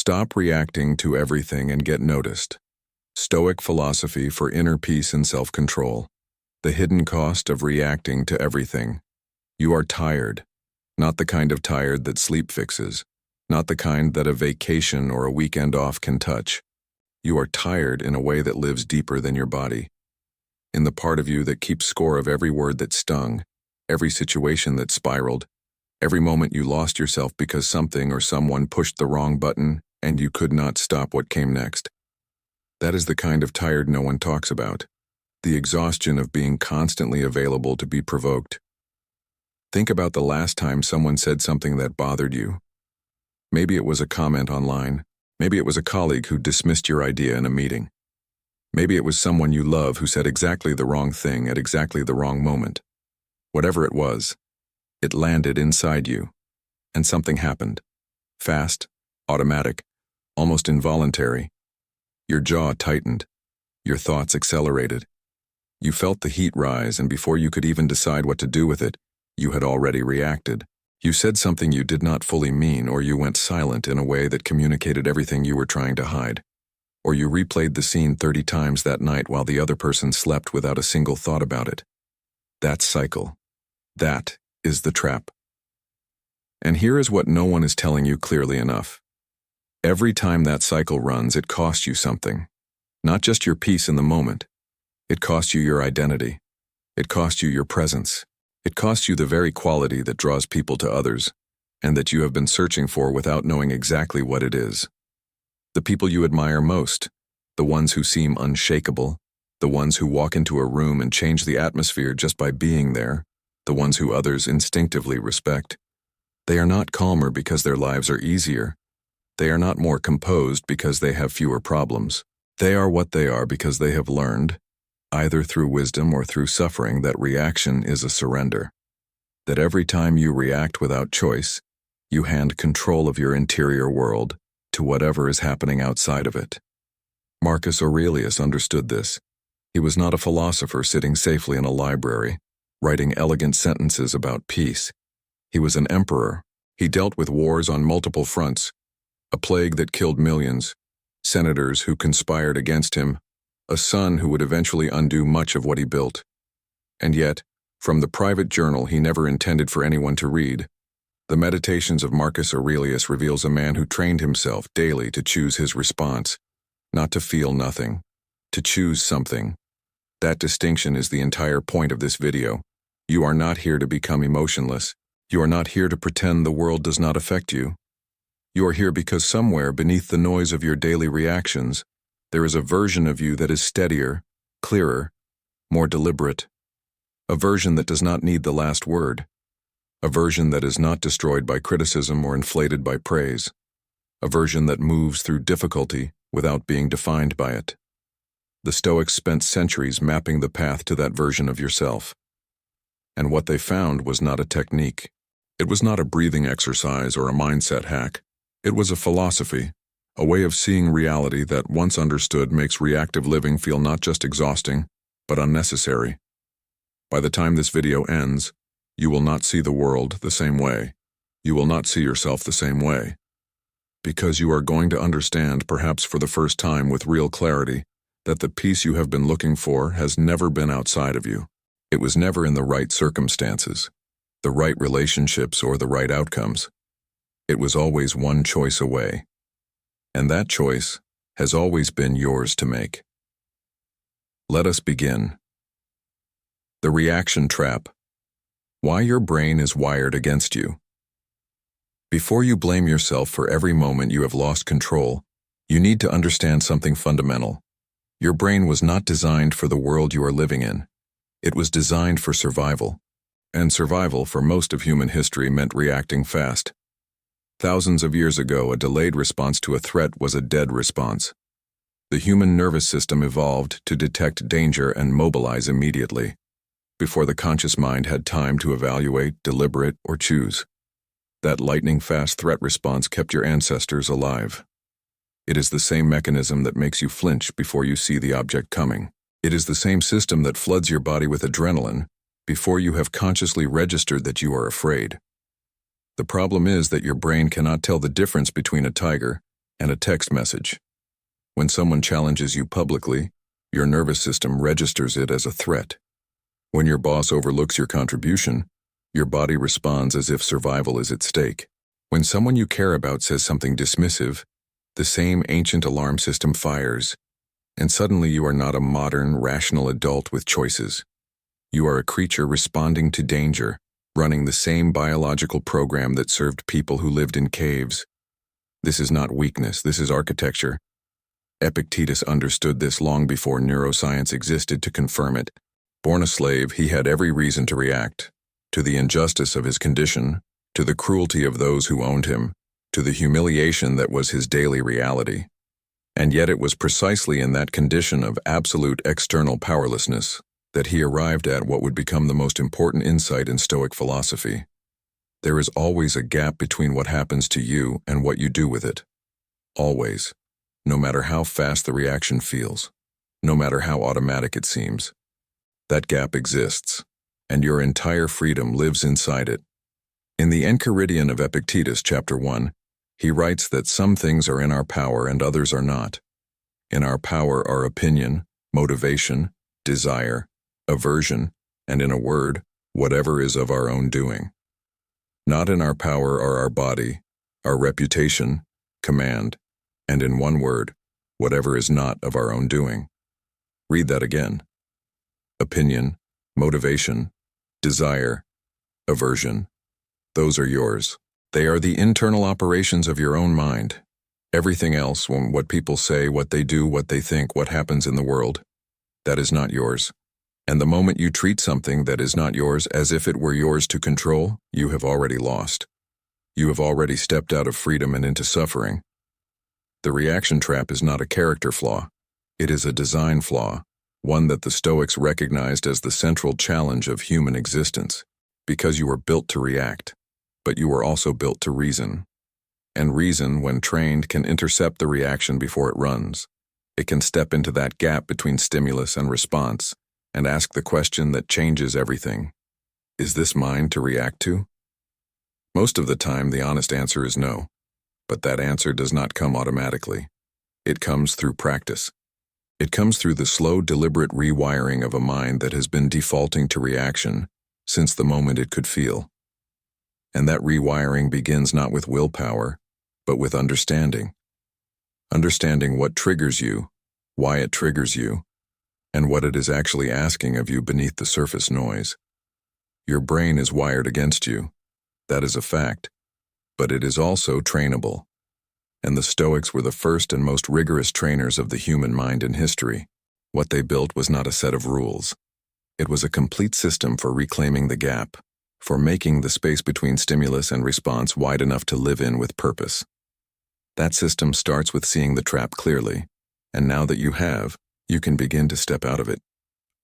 Stop reacting to everything and get noticed. Stoic philosophy for inner peace and self-control. The hidden cost of reacting to everything. You are tired, not the kind of tired that sleep fixes, not the kind that a vacation or a weekend off can touch. You are tired in a way that lives deeper than your body, in the part of you that keeps score of every word that stung, every situation that spiraled, every moment you lost yourself because something or someone pushed the wrong button and you could not stop what came next. That is the kind of tired no one talks about, the exhaustion of being constantly available to be provoked. Think about the last time someone said something that bothered you. Maybe it was a comment online. Maybe it was a colleague who dismissed your idea in a meeting. Maybe it was someone you love who said exactly the wrong thing at exactly the wrong moment. Whatever it was, it landed inside you, and something happened. Fast, automatic, almost involuntary. Your jaw tightened. Your thoughts accelerated. You felt the heat rise, and before you could even decide what to do with it, you had already reacted. You said something you did not fully mean, or you went silent in a way that communicated everything you were trying to hide. Or you replayed the scene 30 times that night while the other person slept without a single thought about it. That cycle. That is the trap. And here is what no one is telling you clearly enough. Every time that cycle runs, it costs you something. Not just your peace in the moment. It costs you your identity. It costs you your presence. It costs you the very quality that draws people to others, and that you have been searching for without knowing exactly what it is. The people you admire most, the ones who seem unshakable, the ones who walk into a room and change the atmosphere just by being there, the ones who others instinctively respect. They are not calmer because their lives are easier. They are not more composed because they have fewer problems. They are what they are because they have learned, either through wisdom or through suffering, that reaction is a surrender. That every time you react without choice, you hand control of your interior world to whatever is happening outside of it. Marcus Aurelius understood this. He was not a philosopher sitting safely in a library, writing elegant sentences about peace. He was an emperor. He dealt with wars on multiple fronts, a plague that killed millions, senators who conspired against him, a son who would eventually undo much of what he built. And yet, from the private journal he never intended for anyone to read, the Meditations of Marcus Aurelius reveals a man who trained himself daily to choose his response, not to feel nothing, to choose something. That distinction is the entire point of this video. You are not here to become emotionless. You are not here to pretend the world does not affect you. You are here because somewhere beneath the noise of your daily reactions, there is a version of you that is steadier, clearer, more deliberate. A version that does not need the last word. A version that is not destroyed by criticism or inflated by praise. A version that moves through difficulty without being defined by it. The Stoics spent centuries mapping the path to that version of yourself. And what they found was not a technique. It was not a breathing exercise or a mindset hack. It was a philosophy. A way of seeing reality that, once understood, makes reactive living feel not just exhausting, but unnecessary. By the time this video ends, you will not see the world the same way. You will not see yourself the same way. Because you are going to understand, perhaps for the first time with real clarity, that the peace you have been looking for has never been outside of you. It was never in the right circumstances, the right relationships, or the right outcomes. It was always one choice away. And that choice has always been yours to make. Let us begin. The reaction trap. Why your brain is wired against you. Before you blame yourself for every moment you have lost control, you need to understand something fundamental. Your brain was not designed for the world you are living in. It was designed for survival. And survival for most of human history meant reacting fast. Thousands of years ago, a delayed response to a threat was a dead response. The human nervous system evolved to detect danger and mobilize immediately, before the conscious mind had time to evaluate, deliberate, or choose. That lightning-fast threat response kept your ancestors alive. It is the same mechanism that makes you flinch before you see the object coming. It is the same system that floods your body with adrenaline before you have consciously registered that you are afraid. The problem is that your brain cannot tell the difference between a tiger and a text message. When someone challenges you publicly, your nervous system registers it as a threat. When your boss overlooks your contribution, your body responds as if survival is at stake. When someone you care about says something dismissive, the same ancient alarm system fires, and suddenly you are not a modern, rational adult with choices. You are a creature responding to danger, running the same biological program that served people who lived in caves. This is not weakness, this is architecture. Epictetus understood this long before neuroscience existed to confirm it. Born a slave, he had every reason to react, to the injustice of his condition, to the cruelty of those who owned him, to the humiliation that was his daily reality. And yet it was precisely in that condition of absolute external powerlessness that he arrived at what would become the most important insight in Stoic philosophy. There is always a gap between what happens to you and what you do with it. Always. No matter how fast the reaction feels, no matter how automatic it seems. That gap exists, and your entire freedom lives inside it. In the Enchiridion of Epictetus, chapter 1, he writes that some things are in our power and others are not. In our power are opinion, motivation, desire, aversion, and in a word, whatever is of our own doing. Not in our power are our body, our reputation, command, and in one word, whatever is not of our own doing. Read that again. Opinion, motivation, desire, aversion. Those are yours. They are the internal operations of your own mind. Everything else, what people say, what they do, what they think, what happens in the world, that is not yours. And the moment you treat something that is not yours as if it were yours to control, you have already lost. You have already stepped out of freedom and into suffering. The reaction trap is not a character flaw. It is a design flaw, one that the Stoics recognized as the central challenge of human existence, because you were built to react, but you were also built to reason. And reason, when trained, can intercept the reaction before it runs. It can step into that gap between stimulus and response and ask the question that changes everything. Is this mine to react to? Most of the time, the honest answer is no. But that answer does not come automatically. It comes through practice. It comes through the slow, deliberate rewiring of a mind that has been defaulting to reaction since the moment it could feel. And that rewiring begins not with willpower, but with understanding. Understanding what triggers you, why it triggers you, and what it is actually asking of you beneath the surface noise. Your brain is wired against you. That is a fact. But it is also trainable. And the Stoics were the first and most rigorous trainers of the human mind in history. What they built was not a set of rules. It was a complete system for reclaiming the gap, for making the space between stimulus and response wide enough to live in with purpose. That system starts with seeing the trap clearly, and now that you have, you can begin to step out of it.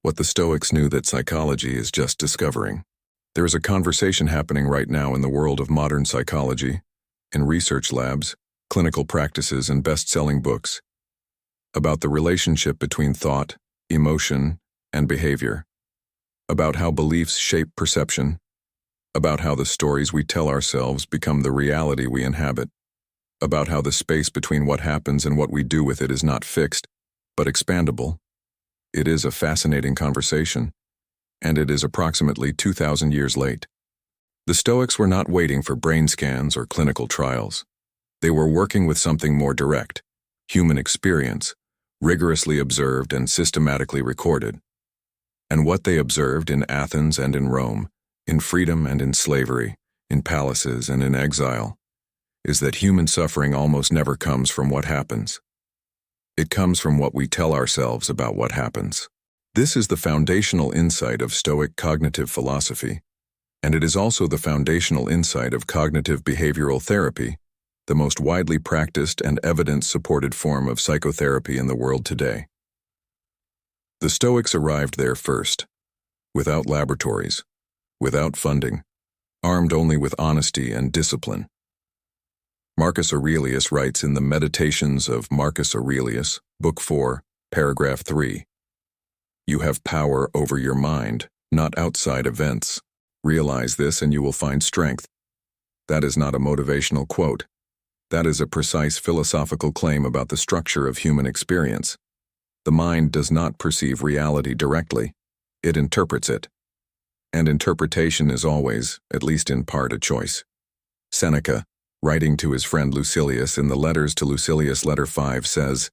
What the Stoics knew that psychology is just discovering. There is a conversation happening right now in the world of modern psychology, in research labs, clinical practices, and best-selling books, about the relationship between thought, emotion, and behavior, about how beliefs shape perception, about how the stories we tell ourselves become the reality we inhabit, about how the space between what happens and what we do with it is not fixed, but expandable. It is a fascinating conversation, and it is approximately 2,000 years late. The Stoics were not waiting for brain scans or clinical trials. They were working with something more direct, human experience, rigorously observed and systematically recorded. And what they observed in Athens and in Rome, in freedom and in slavery, in palaces and in exile, is that human suffering almost never comes from what happens. It comes from what we tell ourselves about what happens. This is the foundational insight of Stoic cognitive philosophy, and it is also the foundational insight of cognitive behavioral therapy, the most widely practiced and evidence-supported form of psychotherapy in the world today. The Stoics arrived there first, without laboratories, without funding, armed only with honesty and discipline. Marcus Aurelius writes in the Meditations of Marcus Aurelius, Book 4, Paragraph 3, "You have power over your mind, not outside events. Realize this and you will find strength." That is not a motivational quote. That is a precise philosophical claim about the structure of human experience. The mind does not perceive reality directly. It interprets it. And interpretation is always, at least in part, a choice. Seneca, writing to his friend Lucilius in the Letters to Lucilius, Letter 5, says,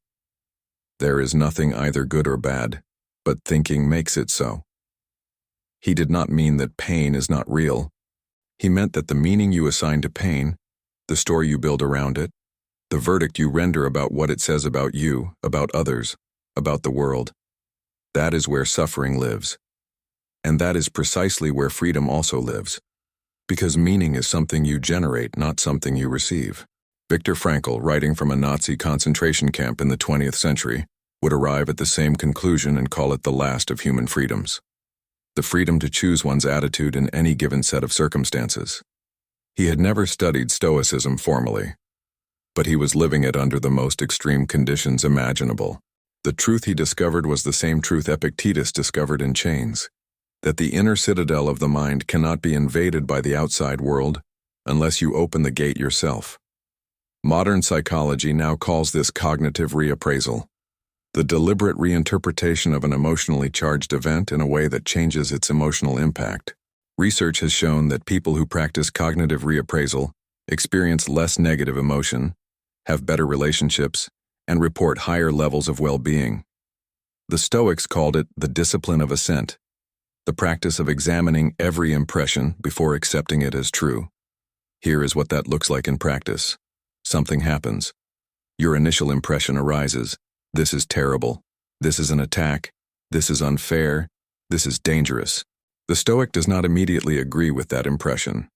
"There is nothing either good or bad, but thinking makes it so." He did not mean that pain is not real. He meant that the meaning you assign to pain, the story you build around it, the verdict you render about what it says about you, about others, about the world, that is where suffering lives. And that is precisely where freedom also lives. Because meaning is something you generate, not something you receive. Viktor Frankl, writing from a Nazi concentration camp in the 20th century, would arrive at the same conclusion and call it the last of human freedoms. The freedom to choose one's attitude in any given set of circumstances. He had never studied Stoicism formally, but he was living it under the most extreme conditions imaginable. The truth he discovered was the same truth Epictetus discovered in chains, that the inner citadel of the mind cannot be invaded by the outside world unless you open the gate yourself. Modern psychology now calls this cognitive reappraisal, the deliberate reinterpretation of an emotionally charged event in a way that changes its emotional impact. Research has shown that people who practice cognitive reappraisal experience less negative emotion, have better relationships, and report higher levels of well-being. The Stoics called it the discipline of assent, the practice of examining every impression before accepting it as true. Here is what that looks like in practice. Something happens. Your initial impression arises. This is terrible. This is an attack. This is unfair. This is dangerous. The Stoic does not immediately agree with that impression.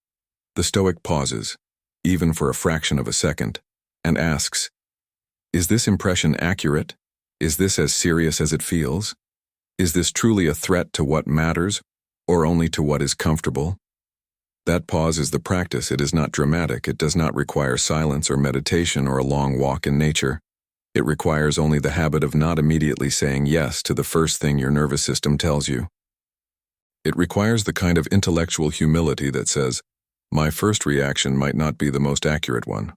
The Stoic pauses, even for a fraction of a second, and asks, "Is this impression accurate? Is this as serious as it feels? Is this truly a threat to what matters, or only to what is comfortable?" That pause is the practice. It is not dramatic. It does not require silence or meditation or a long walk in nature. It requires only the habit of not immediately saying yes to the first thing your nervous system tells you. It requires the kind of intellectual humility that says, "My first reaction might not be the most accurate one."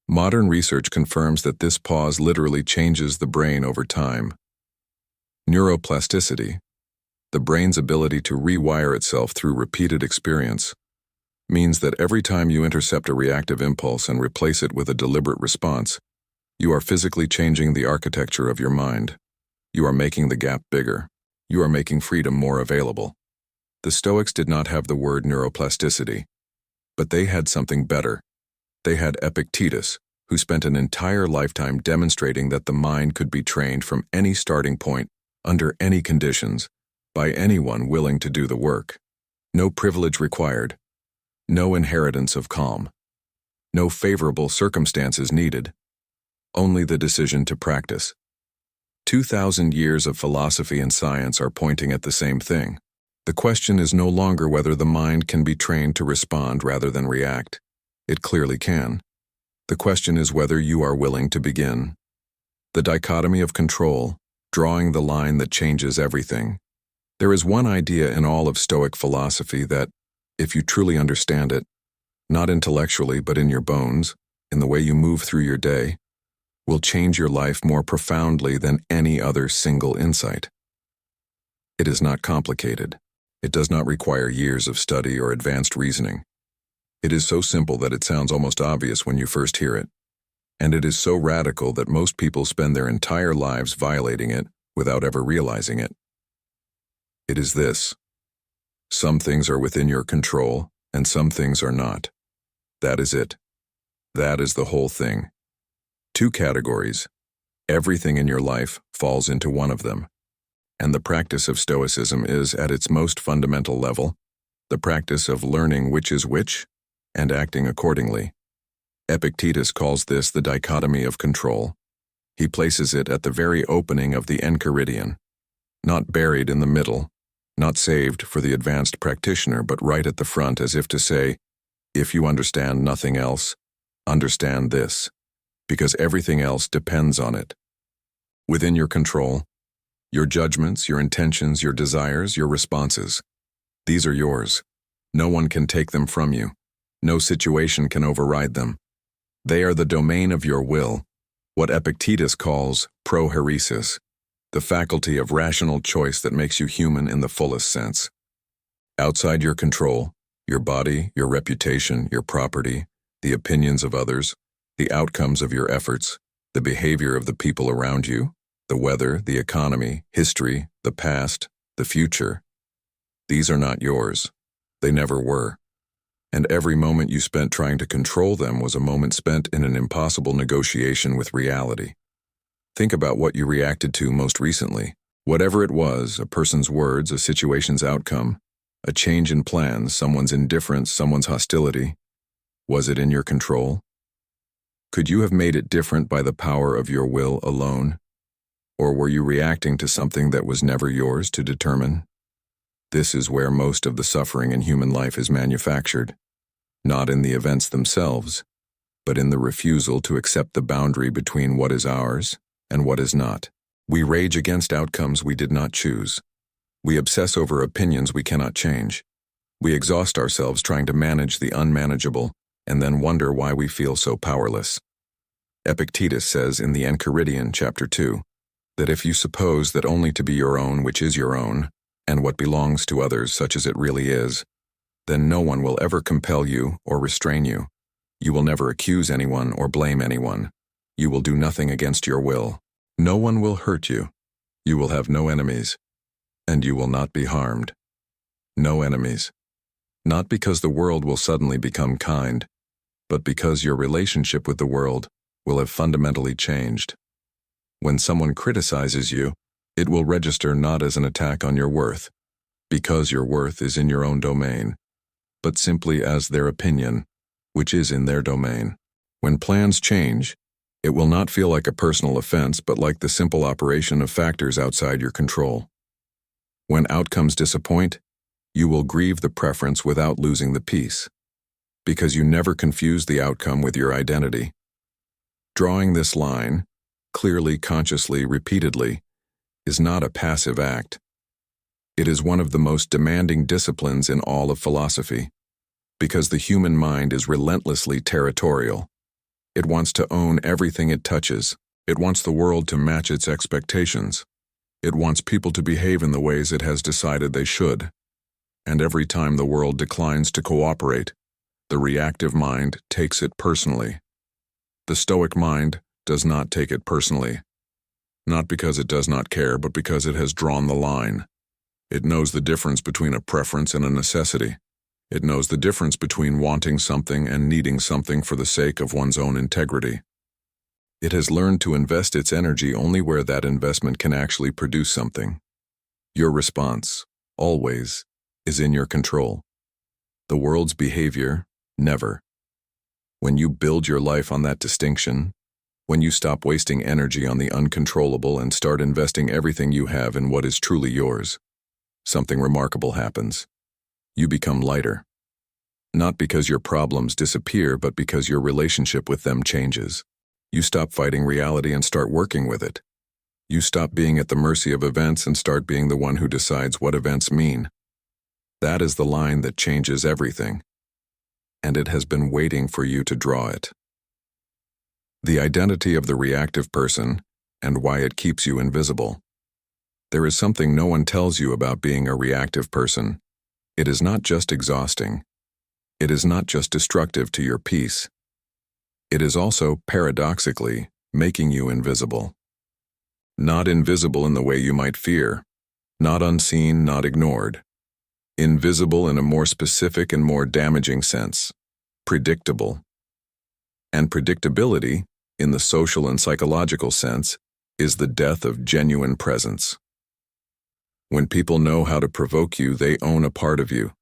Modern research confirms that this pause literally changes the brain over time. Neuroplasticity, the brain's ability to rewire itself through repeated experience, means that every time you intercept a reactive impulse and replace it with a deliberate response, you are physically changing the architecture of your mind. You are making the gap bigger. You are making freedom more available. The Stoics did not have the word neuroplasticity, but they had something better. They had Epictetus, who spent an entire lifetime demonstrating that the mind could be trained from any starting point, under any conditions, by anyone willing to do the work. No privilege required. No inheritance of calm. No favorable circumstances needed. Only the decision to practice. 2,000 years of philosophy and science are pointing at the same thing. The question is no longer whether the mind can be trained to respond rather than react. It clearly can. The question is whether you are willing to begin. The dichotomy of control, drawing the line that changes everything. There is one idea in all of Stoic philosophy that, if you truly understand it, not intellectually but in your bones, in the way you move through your day, will change your life more profoundly than any other single insight. It is not complicated. It does not require years of study or advanced reasoning. It is so simple that it sounds almost obvious when you first hear it. And it is so radical that most people spend their entire lives violating it without ever realizing it. It is this: some things are within your control, and some things are not. That is it. That is the whole thing. Two categories. Everything in your life falls into one of them. And the practice of Stoicism is, at its most fundamental level, the practice of learning which is which and acting accordingly. Epictetus calls this the dichotomy of control. He places it at the very opening of the enchiridion, not buried in the middle, not saved for the advanced practitioner, but right at the front, as if to say, if you understand nothing else, understand this, because everything else depends on it. Within your control, your judgments, your intentions, your desires, your responses. These are yours. No one can take them from you. No situation can override them. They are the domain of your will, what Epictetus calls prohairesis, the faculty of rational choice that makes you human in the fullest sense. Outside your control, your body, your reputation, your property, the opinions of others, the outcomes of your efforts, the behavior of the people around you, the weather, the economy, history, the past, the future. These are not yours. They never were. And every moment you spent trying to control them was a moment spent in an impossible negotiation with reality. Think about what you reacted to most recently. Whatever it was, a person's words, a situation's outcome, a change in plans, someone's indifference, someone's hostility. Was it in your control? Could you have made it different by the power of your will alone? Or were you reacting to something that was never yours to determine? This is where most of the suffering in human life is manufactured, not in the events themselves, but in the refusal to accept the boundary between what is ours and what is not. We rage against outcomes we did not choose. We obsess over opinions we cannot change. We exhaust ourselves trying to manage the unmanageable and then wonder why we feel so powerless. Epictetus says in the Enchiridion, chapter 2, that if you suppose that only to be your own which is your own, and what belongs to others such as it really is, then no one will ever compel you or restrain you. You will never accuse anyone or blame anyone. You will do nothing against your will. No one will hurt you. You will have no enemies. And you will not be harmed. No enemies. Not because the world will suddenly become kind, but because your relationship with the world will have fundamentally changed. When someone criticizes you, it will register not as an attack on your worth, because your worth is in your own domain, but simply as their opinion, which is in their domain. When plans change, it will not feel like a personal offense, but like the simple operation of factors outside your control. When outcomes disappoint, you will grieve the preference without losing the peace, because you never confuse the outcome with your identity. Drawing this line, clearly, consciously, repeatedly, is not a passive act. It is one of the most demanding disciplines in all of philosophy, because the human mind is relentlessly territorial. It wants to own everything it touches. It wants the world to match its expectations. It wants people to behave in the ways it has decided they should. And every time the world declines to cooperate, the reactive mind takes it personally. The Stoic mind does not take it personally. Not because it does not care, but because it has drawn the line. It knows the difference between a preference and a necessity. It knows the difference between wanting something and needing something for the sake of one's own integrity. It has learned to invest its energy only where that investment can actually produce something. Your response, always, is in your control. The world's behavior, never. When you build your life on that distinction, when you stop wasting energy on the uncontrollable and start investing everything you have in what is truly yours, something remarkable happens. You become lighter. Not because your problems disappear, but because your relationship with them changes. You stop fighting reality and start working with it. You stop being at the mercy of events and start being the one who decides what events mean. That is the line that changes everything. And it has been waiting for you to draw it. The identity of the reactive person and why it keeps you invisible. There is something no one tells you about being a reactive person. It is not just exhausting. It is not just destructive to your peace. It is also, paradoxically, making you invisible. Not invisible in the way you might fear. Not unseen, not ignored. Invisible in a more specific and more damaging sense. Predictable. And predictability, in the social and psychological sense, is the death of genuine presence. When people know how to provoke you, they own a part of you.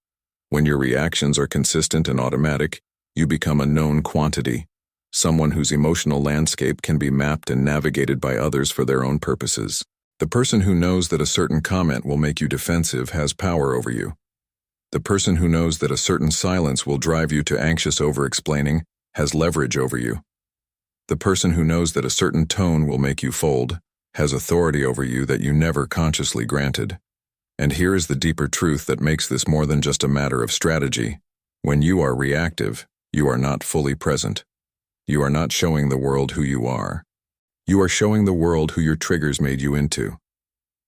When your reactions are consistent and automatic, you become a known quantity, someone whose emotional landscape can be mapped and navigated by others for their own purposes. The person who knows that a certain comment will make you defensive has power over you. The person who knows that a certain silence will drive you to anxious over-explaining has leverage over you. The person who knows that a certain tone will make you fold has authority over you that you never consciously granted. And here is the deeper truth that makes this more than just a matter of strategy. When you are reactive, you are not fully present. You are not showing the world who you are. You are showing the world who your triggers made you into.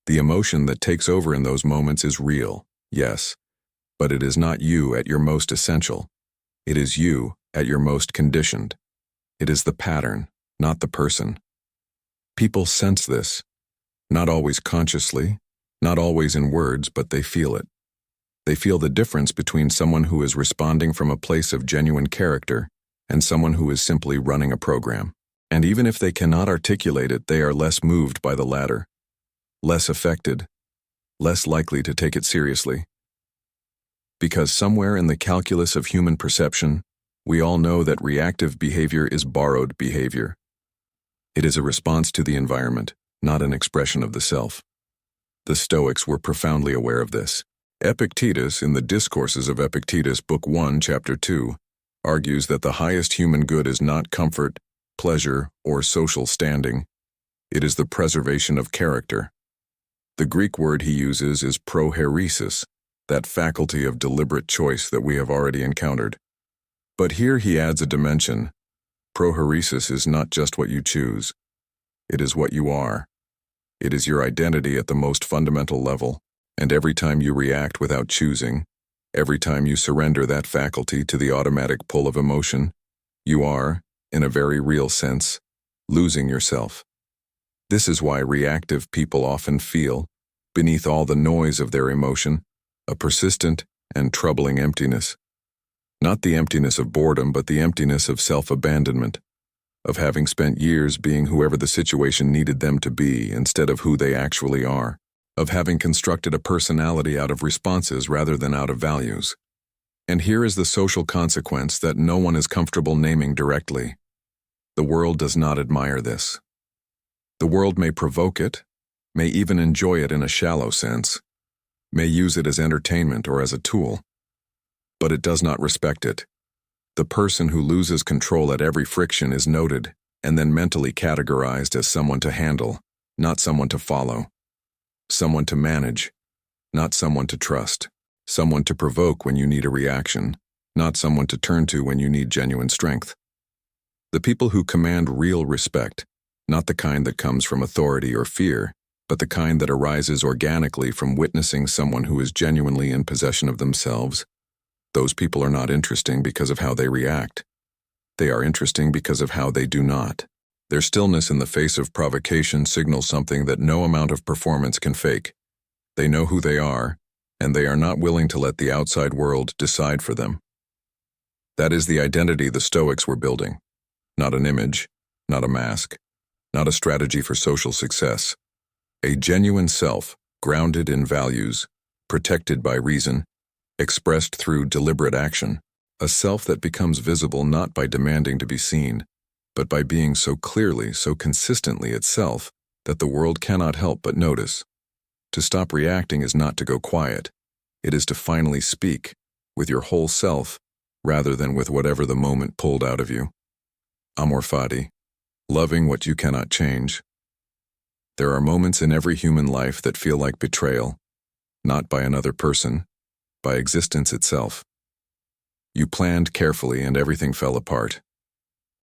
The emotion that takes over in those moments is real, yes, but it is not you at your most essential. It is you at your most conditioned. It is the pattern, not the person. People sense this, not always consciously, not always in words, but they feel it. They feel the difference between someone who is responding from a place of genuine character and someone who is simply running a program. And even if they cannot articulate it, they are less moved by the latter, less affected, less likely to take it seriously. Because somewhere in the calculus of human perception, we all know that reactive behavior is borrowed behavior. It is a response to the environment, not an expression of the self. The Stoics were profoundly aware of this. Epictetus, in the Discourses of Epictetus, Book 1, Chapter 2, argues that the highest human good is not comfort, pleasure, or social standing. It is the preservation of character. The Greek word he uses is prohairesis, that faculty of deliberate choice that we have already encountered. But here he adds a dimension. Prohairesis is not just what you choose. It is what you are. It is your identity at the most fundamental level, and every time you react without choosing, every time you surrender that faculty to the automatic pull of emotion, you are, in a very real sense, losing yourself. This is why reactive people often feel, beneath all the noise of their emotion, a persistent and troubling emptiness. Not the emptiness of boredom, but the emptiness of self-abandonment, of having spent years being whoever the situation needed them to be instead of who they actually are, of having constructed a personality out of responses rather than out of values. And here is the social consequence that no one is comfortable naming directly. The world does not admire this. The world may provoke it, may even enjoy it in a shallow sense, may use it as entertainment or as a tool, but it does not respect it. The person who loses control at every friction is noted and then mentally categorized as someone to handle, not someone to follow, someone to manage, not someone to trust, someone to provoke when you need a reaction, not someone to turn to when you need genuine strength. The people who command real respect, not the kind that comes from authority or fear, but the kind that arises organically from witnessing someone who is genuinely in possession of themselves, those people are not interesting because of how they react. They are interesting because of how they do not. Their stillness in the face of provocation signals something that no amount of performance can fake. They know who they are, and they are not willing to let the outside world decide for them. That is the identity the Stoics were building. Not an image, not a mask, not a strategy for social success. A genuine self, grounded in values, protected by reason, expressed through deliberate action, a self that becomes visible not by demanding to be seen, but by being so clearly, so consistently itself that the world cannot help but notice. To stop reacting is not to go quiet. It is to finally speak, with your whole self, rather than with whatever the moment pulled out of you. Amor Fati, loving what you cannot change. There are moments in every human life that feel like betrayal, not by another person, by existence itself. You planned carefully and everything fell apart.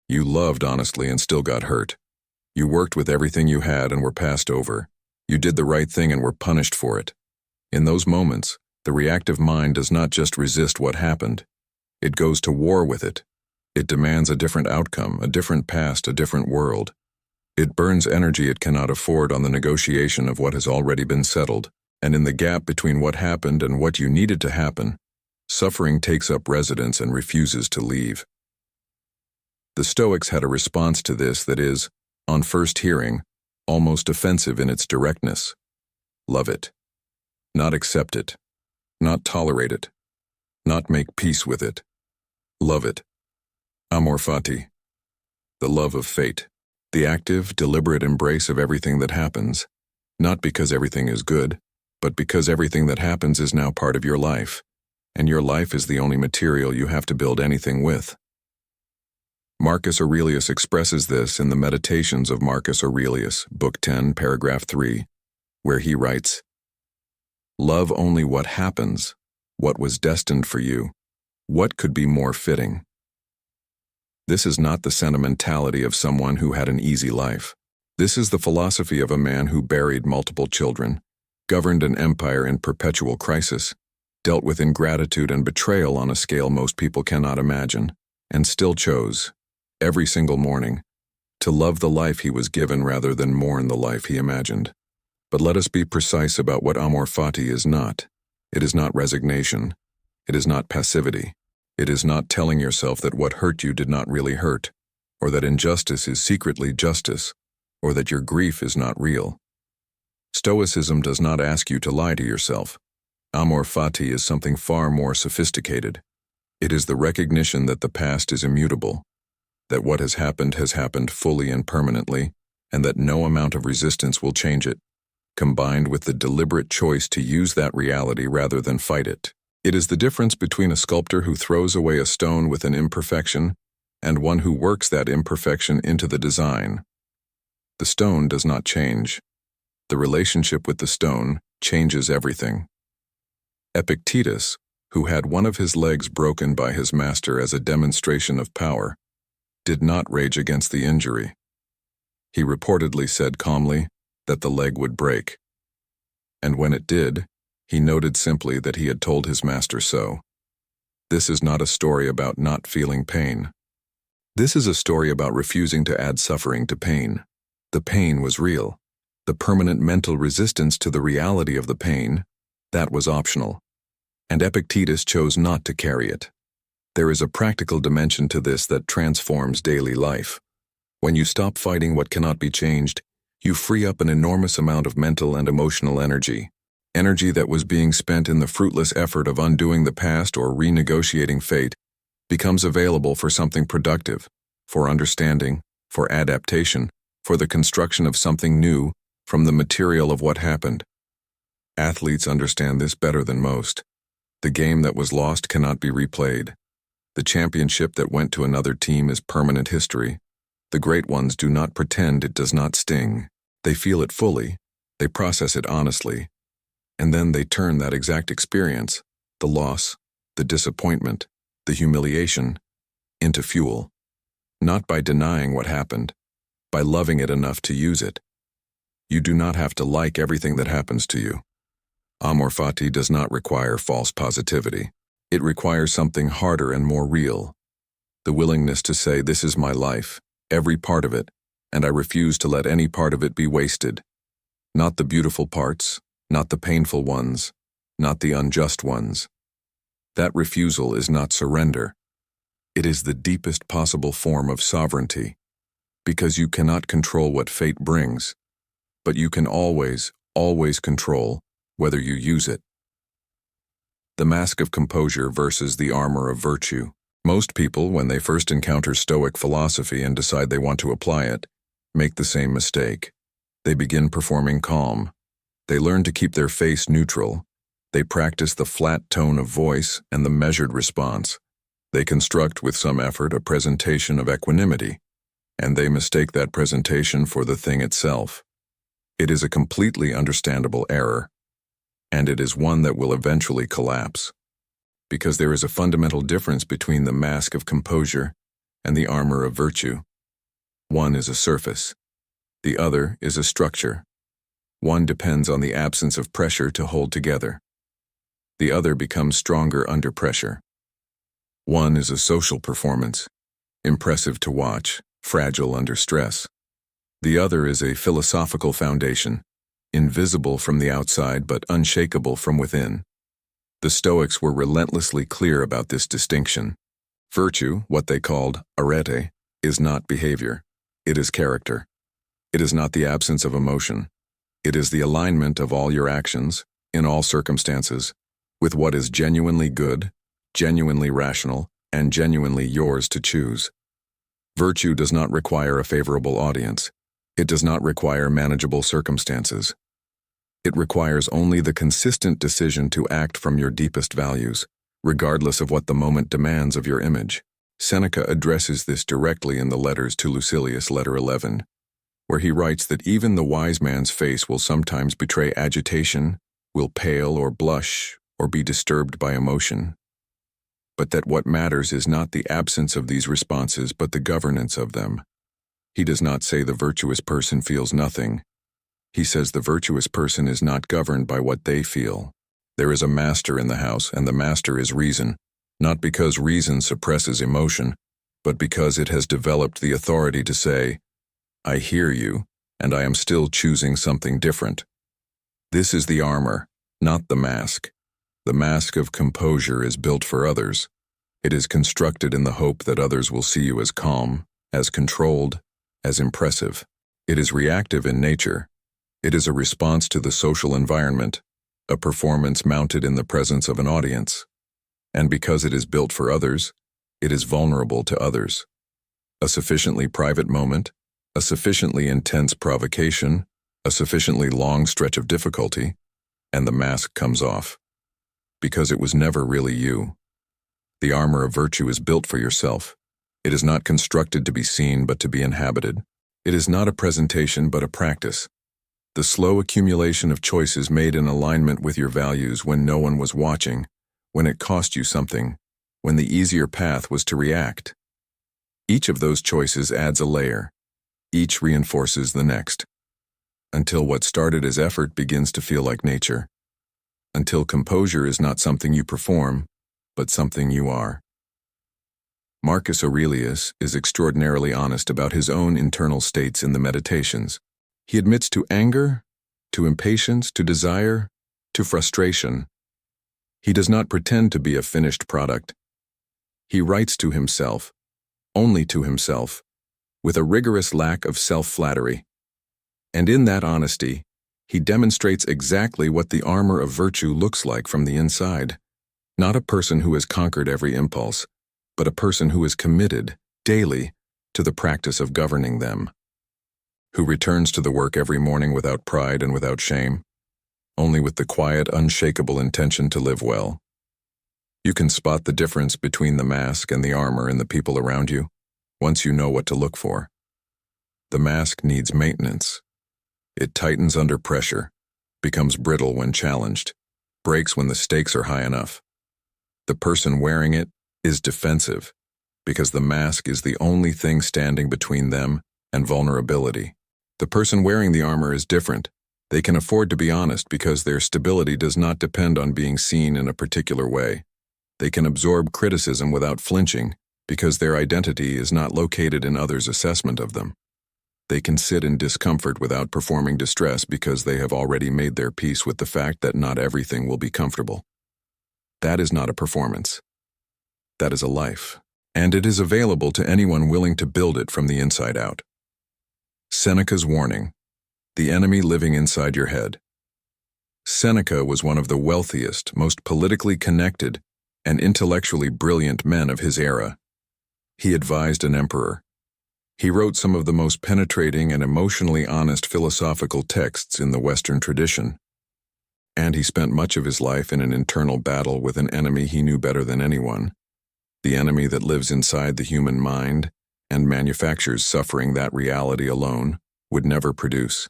You loved honestly and still got hurt. You worked with everything you had and were passed over. You did the right thing and were punished for it. In those moments, the reactive mind does not just resist what happened. It goes to war with it. It demands a different outcome, a different past, a different world. It burns energy it cannot afford on the negotiation of what has already been settled, and in the gap between what happened and what you needed to happen, suffering takes up residence and refuses to leave. The Stoics had a response to this that is, on first hearing, almost offensive in its directness. Love it. Not accept it. Not tolerate it. Not make peace with it. Love it. Amor Fati. The love of fate. The active, deliberate embrace of everything that happens, not because everything is good, but because everything that happens is now part of your life, and your life is the only material you have to build anything with. Marcus Aurelius expresses this in the Meditations of Marcus Aurelius, Book 10, Paragraph 3, where he writes, "Love only what happens, what was destined for you. What could be more fitting?" This is not the sentimentality of someone who had an easy life. This is the philosophy of a man who buried multiple children, governed an empire in perpetual crisis, dealt with ingratitude and betrayal on a scale most people cannot imagine, and still chose, every single morning, to love the life he was given rather than mourn the life he imagined. But let us be precise about what Amor Fati is not. It is not resignation. It is not passivity. It is not telling yourself that what hurt you did not really hurt, or that injustice is secretly justice, or that your grief is not real. Stoicism does not ask you to lie to yourself. Amor Fati is something far more sophisticated. It is the recognition that the past is immutable, that what has happened fully and permanently, and that no amount of resistance will change it, combined with the deliberate choice to use that reality rather than fight it. It is the difference between a sculptor who throws away a stone with an imperfection and one who works that imperfection into the design. The stone does not change. The relationship with the stone changes everything. Epictetus, who had one of his legs broken by his master as a demonstration of power, did not rage against the injury. He reportedly said calmly that the leg would break. And when it did, he noted simply that he had told his master so. This is not a story about not feeling pain. This is a story about refusing to add suffering to pain. The pain was real. The permanent mental resistance to the reality of the pain, that was optional. And Epictetus chose not to carry it. There is a practical dimension to this that transforms daily life. When you stop fighting what cannot be changed, you free up an enormous amount of mental and emotional energy. Energy that was being spent in the fruitless effort of undoing the past or renegotiating fate becomes available for something productive, for understanding, for adaptation, for the construction of something new from the material of what happened. Athletes understand this better than most. The game that was lost cannot be replayed. The championship that went to another team is permanent history. The great ones do not pretend it does not sting. They feel it fully, they process it honestly, and then they turn that exact experience, the loss, the disappointment, the humiliation, into fuel. Not by denying what happened, by loving it enough to use it. You do not have to like everything that happens to you. Amor Fati does not require false positivity. It requires something harder and more real. The willingness to say, this is my life, every part of it, and I refuse to let any part of it be wasted. Not the beautiful parts, not the painful ones, not the unjust ones. That refusal is not surrender. It is the deepest possible form of sovereignty, because you cannot control what fate brings, but you can always control whether you use it. The mask of composure versus the armor of virtue. Most people, when they first encounter Stoic philosophy and decide they want to apply it, make the same mistake. They begin performing calm. They learn to keep their face neutral. They practice the flat tone of voice and the measured response. They construct with some effort a presentation of equanimity, and they mistake that presentation for the thing itself. It is a completely understandable error, and it is one that will eventually collapse, because there is a fundamental difference between the mask of composure and the armor of virtue. One is a surface. The other is a structure. One depends on the absence of pressure to hold together. The other becomes stronger under pressure. One is a social performance, impressive to watch, fragile under stress. The other is a philosophical foundation, invisible from the outside but unshakable from within. The Stoics were relentlessly clear about this distinction. Virtue, what they called arete, is not behavior. It is character. It is not the absence of emotion. It is the alignment of all your actions, in all circumstances, with what is genuinely good, genuinely rational, and genuinely yours to choose. Virtue does not require a favorable audience. It does not require manageable circumstances. It requires only the consistent decision to act from your deepest values, regardless of what the moment demands of your image. Seneca addresses this directly in the letters to Lucilius, letter 11, where he writes that even the wise man's face will sometimes betray agitation, will pale or blush, or be disturbed by emotion. but that what matters is not the absence of these responses but the governance of them. He does not say the virtuous person feels nothing. He says the virtuous person is not governed by what they feel. There is a master in the house, and the master is reason, not because reason suppresses emotion, but because it has developed the authority to say, I hear you, and I am still choosing something different. This is the armor, not the mask. The mask of composure is built for others. It is constructed in the hope that others will see you as calm, as controlled, as impressive. It is reactive in nature. It is a response to the social environment, a performance mounted in the presence of an audience. And because it is built for others, it is vulnerable to others. A sufficiently private moment, a sufficiently intense provocation, a sufficiently long stretch of difficulty, and the mask comes off. Because it was never really you. The armor of virtue is built for yourself. It is not constructed to be seen but to be inhabited. It is not a presentation but a practice. The slow accumulation of choices made in alignment with your values when no one was watching, when it cost you something, when the easier path was to react. Each of those choices adds a layer. Each reinforces the next. Until what started as effort begins to feel like nature. Until composure is not something you perform, but something you are. Marcus Aurelius is extraordinarily honest about his own internal states in the Meditations. He admits to anger, to impatience, to desire, to frustration. He does not pretend to be a finished product. He writes to himself, only to himself, with a rigorous lack of self-flattery. And in that honesty, he demonstrates exactly what the armor of virtue looks like from the inside. Not a person who has conquered every impulse, but a person who is committed, daily, to the practice of governing them. Who returns to the work every morning without pride and without shame, only with the quiet, unshakable intention to live well. You can spot the difference between the mask and the armor in the people around you, once you know what to look for. The mask needs maintenance. It tightens under pressure, becomes brittle when challenged, breaks when the stakes are high enough. The person wearing it is defensive, because the mask is the only thing standing between them and vulnerability. The person wearing the armor is different. They can afford to be honest because their stability does not depend on being seen in a particular way. They can absorb criticism without flinching because their identity is not located in others' assessment of them. They can sit in discomfort without performing distress because they have already made their peace with the fact that not everything will be comfortable. That is not a performance. That is a life. And it is available to anyone willing to build it from the inside out. Seneca's warning: the enemy living inside your head. Seneca was one of the wealthiest, most politically connected, and intellectually brilliant men of his era. He advised an emperor. He wrote some of the most penetrating and emotionally honest philosophical texts in the Western tradition. And he spent much of his life in an internal battle with an enemy he knew better than anyone, the enemy that lives inside the human mind and manufactures suffering that reality alone would never produce.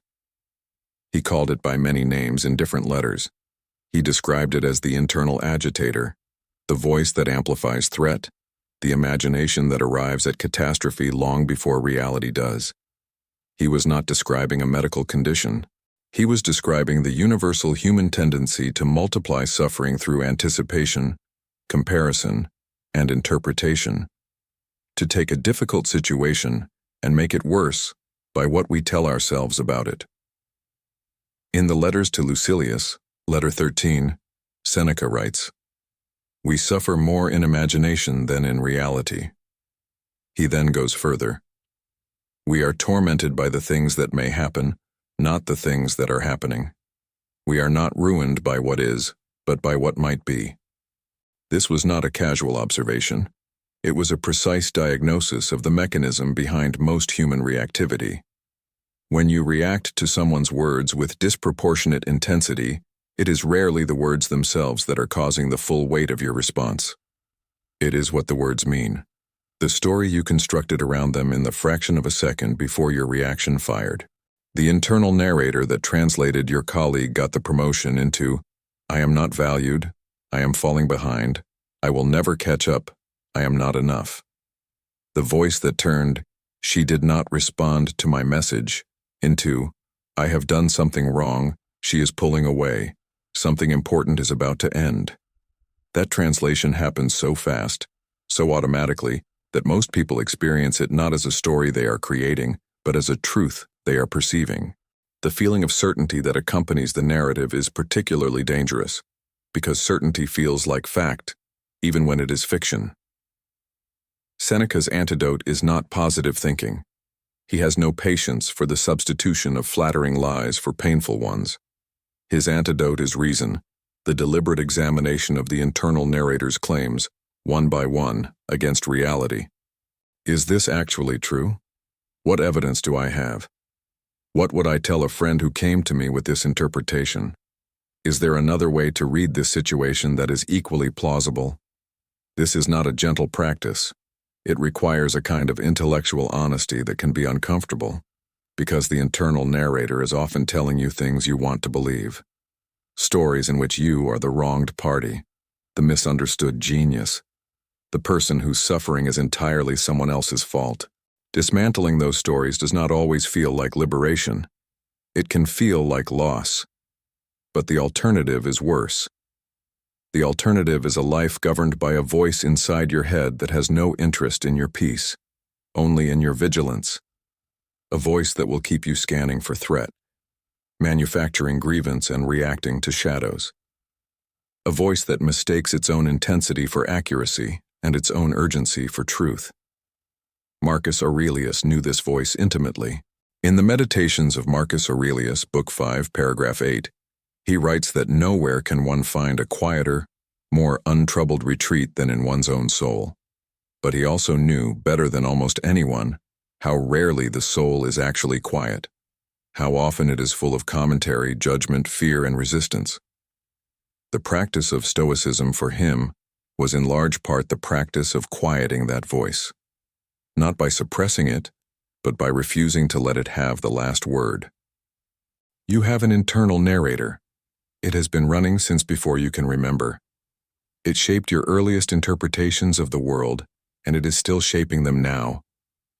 He called it by many names in different letters. He described it as the internal agitator, the voice that amplifies threat, the imagination that arrives at catastrophe long before reality does. He was not describing a medical condition. He was describing the universal human tendency to multiply suffering through anticipation, comparison, and interpretation, to take a difficult situation and make it worse by what we tell ourselves about it. In the letters to Lucilius, letter 13, Seneca writes, "We suffer more in imagination than in reality." He then goes further. "We are tormented by the things that may happen, not the things that are happening. We are not ruined by what is, but by what might be." This was not a casual observation. It was a precise diagnosis of the mechanism behind most human reactivity. When you react to someone's words with disproportionate intensity, it is rarely the words themselves that are causing the full weight of your response. It is what the words mean, the story you constructed around them in the fraction of a second before your reaction fired. The internal narrator that translated your colleague got the promotion into, "I am not valued, I am falling behind, I will never catch up. I am not enough. The voice that turned, "She did not respond to my message," into, "I have done something wrong. She is pulling away. Something important is about to end." That translation happens so fast, so automatically, that most people experience it not as a story they are creating, but as a truth they are perceiving. The feeling of certainty that accompanies the narrative is particularly dangerous, because certainty feels like fact, even when it is fiction. Seneca's antidote is not positive thinking. He has no patience for the substitution of flattering lies for painful ones. His antidote is reason, the deliberate examination of the internal narrator's claims, one by one, against reality. Is this actually true? What evidence do I have? What would I tell a friend who came to me with this interpretation? Is there another way to read this situation that is equally plausible? This is not a gentle practice. It requires a kind of intellectual honesty that can be uncomfortable, because the internal narrator is often telling you things you want to believe. Stories in which you are the wronged party, the misunderstood genius, the person whose suffering is entirely someone else's fault. Dismantling those stories does not always feel like liberation. It can feel like loss. But the alternative is worse. The alternative is a life governed by a voice inside your head that has no interest in your peace, only in your vigilance. A voice that will keep you scanning for threat, manufacturing grievance and reacting to shadows. A voice that mistakes its own intensity for accuracy and its own urgency for truth. Marcus Aurelius knew this voice intimately. In the Meditations of Marcus Aurelius, Book 5, Paragraph 8, he writes that nowhere can one find a quieter, more untroubled retreat than in one's own soul. But he also knew, better than almost anyone, how rarely the soul is actually quiet, how often it is full of commentary, judgment, fear, and resistance. The practice of Stoicism for him was in large part the practice of quieting that voice, not by suppressing it, but by refusing to let it have the last word. You have an internal narrator. It has been running since before you can remember. It shaped your earliest interpretations of the world, and it is still shaping them now,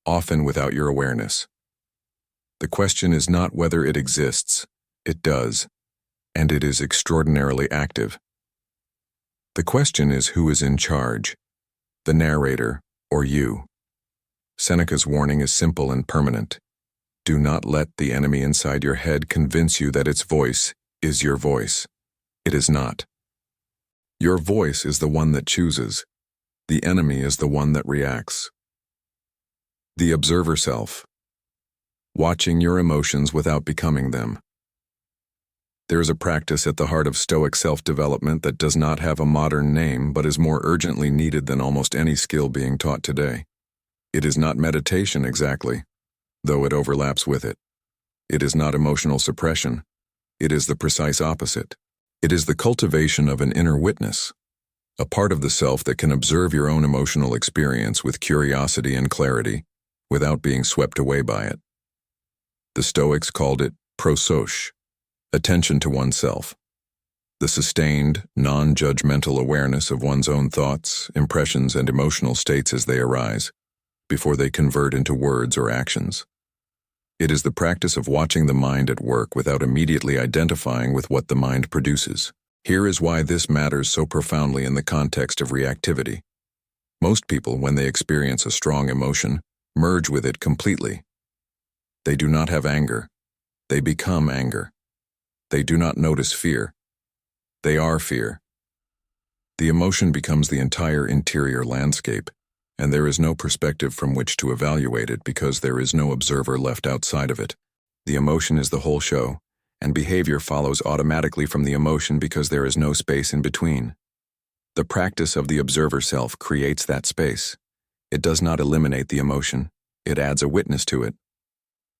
often without your awareness. The question is not whether it exists. It does, and it is extraordinarily active. The question is who is in charge, the narrator or you. Seneca's warning is simple and permanent. Do not let the enemy inside your head convince you that its voice is your voice. It is not. Your voice is the one that chooses. The enemy is the one that reacts. The observer self. Watching your emotions without becoming them. There is a practice at the heart of Stoic self-development that does not have a modern name but is more urgently needed than almost any skill being taught today. It is not meditation exactly, though it overlaps with it. It is not emotional suppression. It is the precise opposite. It is the cultivation of an inner witness, a part of the self that can observe your own emotional experience with curiosity and clarity, without being swept away by it. The Stoics called it prososche, attention to oneself, the sustained, non-judgmental awareness of one's own thoughts, impressions, and emotional states as they arise, before they convert into words or actions. It is the practice of watching the mind at work without immediately identifying with what the mind produces. Here is why this matters so profoundly in the context of reactivity. Most people, when they experience a strong emotion, merge with it completely. They do not have anger. They become anger. They do not notice fear. They are fear. The emotion becomes the entire interior landscape, and there is no perspective from which to evaluate it because there is no observer left outside of it. The emotion is the whole show, and behavior follows automatically from the emotion because there is no space in between. The practice of the observer self creates that space. It does not eliminate the emotion. It adds a witness to it.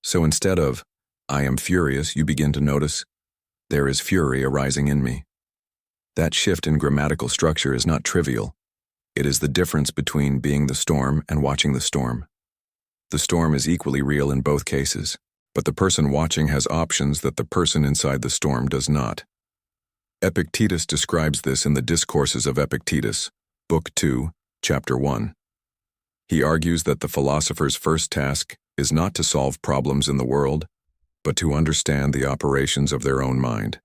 So instead of, "I am furious," you begin to notice, "There is fury arising in me." That shift in grammatical structure is not trivial. It is the difference between being the storm and watching the storm. The storm is equally real in both cases, but the person watching has options that the person inside the storm does not. Epictetus describes this in the Discourses of Epictetus, Book 2, Chapter 1. He argues that the philosopher's first task is not to solve problems in the world, but to understand the operations of their own mind.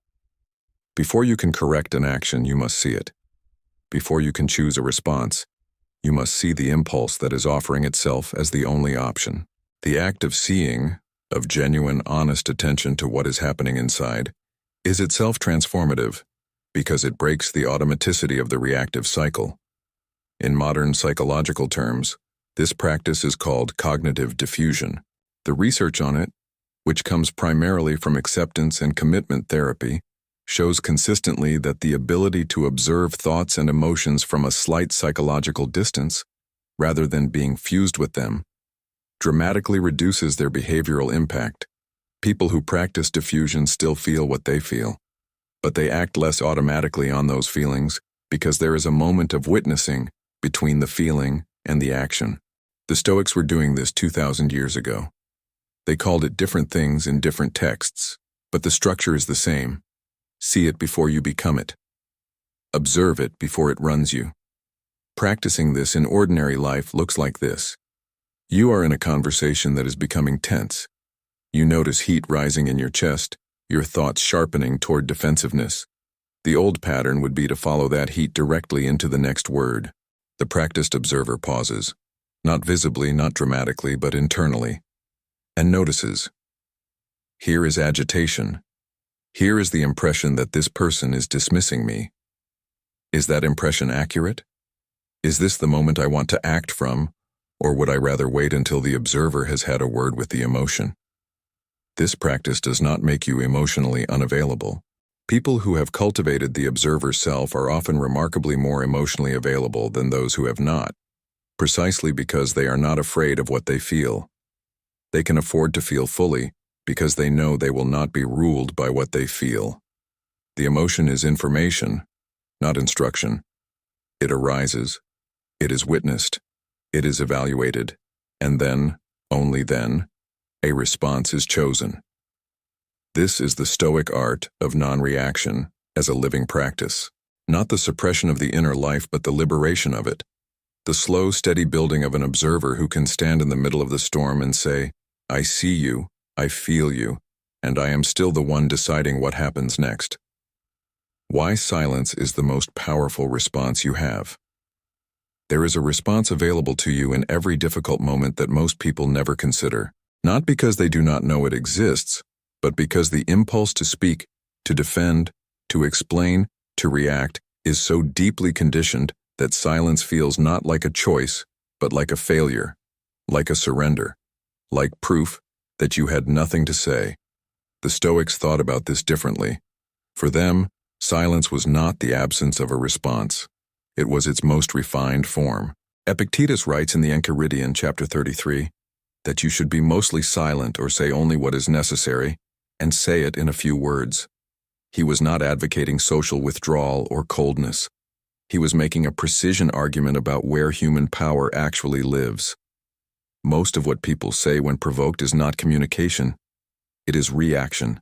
Before you can correct an action, you must see it. Before you can choose a response, you must see the impulse that is offering itself as the only option. The act of seeing, of genuine, honest attention to what is happening inside, is itself transformative because it breaks the automaticity of the reactive cycle. In modern psychological terms, this practice is called cognitive diffusion. The research on it, which comes primarily from acceptance and commitment therapy, shows consistently that the ability to observe thoughts and emotions from a slight psychological distance, rather than being fused with them, dramatically reduces their behavioral impact. People who practice diffusion still feel what they feel, but they act less automatically on those feelings because there is a moment of witnessing between the feeling and the action. The Stoics were doing this 2,000 years ago. They called it different things in different texts, but the structure is the same. See it before you become it. Observe it before it runs you. Practicing this in ordinary life looks like this. You are in a conversation that is becoming tense. You notice heat rising in your chest, your thoughts sharpening toward defensiveness. The old pattern would be to follow that heat directly into the next word. The practiced observer pauses, not visibly, not dramatically, but internally, and notices. Here is agitation. Here is the impression that this person is dismissing me. Is that impression accurate? Is this the moment I want to act from, or would I rather wait until the observer has had a word with the emotion? This practice does not make you emotionally unavailable. People who have cultivated the observer self are often remarkably more emotionally available than those who have not, precisely because they are not afraid of what they feel. They can afford to feel fully because they know they will not be ruled by what they feel. The emotion is information, not instruction. It arises, it is witnessed, it is evaluated, and then, only then, a response is chosen. This is the Stoic art of non-reaction as a living practice, not the suppression of the inner life but the liberation of it, the slow, steady building of an observer who can stand in the middle of the storm and say, I see you, I feel you, and I am still the one deciding what happens next. Why silence is the most powerful response you have. There is a response available to you in every difficult moment that most people never consider, not because they do not know it exists, but because the impulse to speak, to defend, to explain, to react is so deeply conditioned that silence feels not like a choice, but like a failure, like a surrender, like proof that you had nothing to say. The Stoics thought about this differently. For them, silence was not the absence of a response. It was its most refined form. Epictetus writes in the Enchiridion, chapter 33, that you should be mostly silent or say only what is necessary, and say it in a few words. He was not advocating social withdrawal or coldness. He was making a precision argument about where human power actually lives. Most of what people say when provoked is not communication. It is reaction.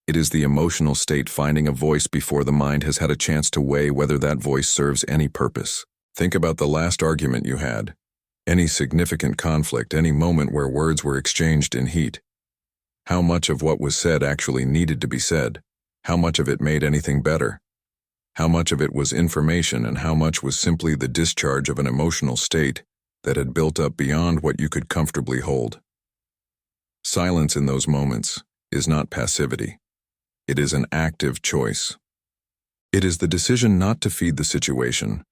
It is the emotional state finding a voice before the mind has had a chance to weigh whether that voice serves any purpose. Think about the last argument you had. Any significant conflict, any moment where words were exchanged in heat. How much of what was said actually needed to be said? How much of it made anything better? How much of it was information and how much was simply the discharge of an emotional state that had built up beyond what you could comfortably hold? Silence in those moments is not passivity. It is an active choice. It is the decision not to feed the situation,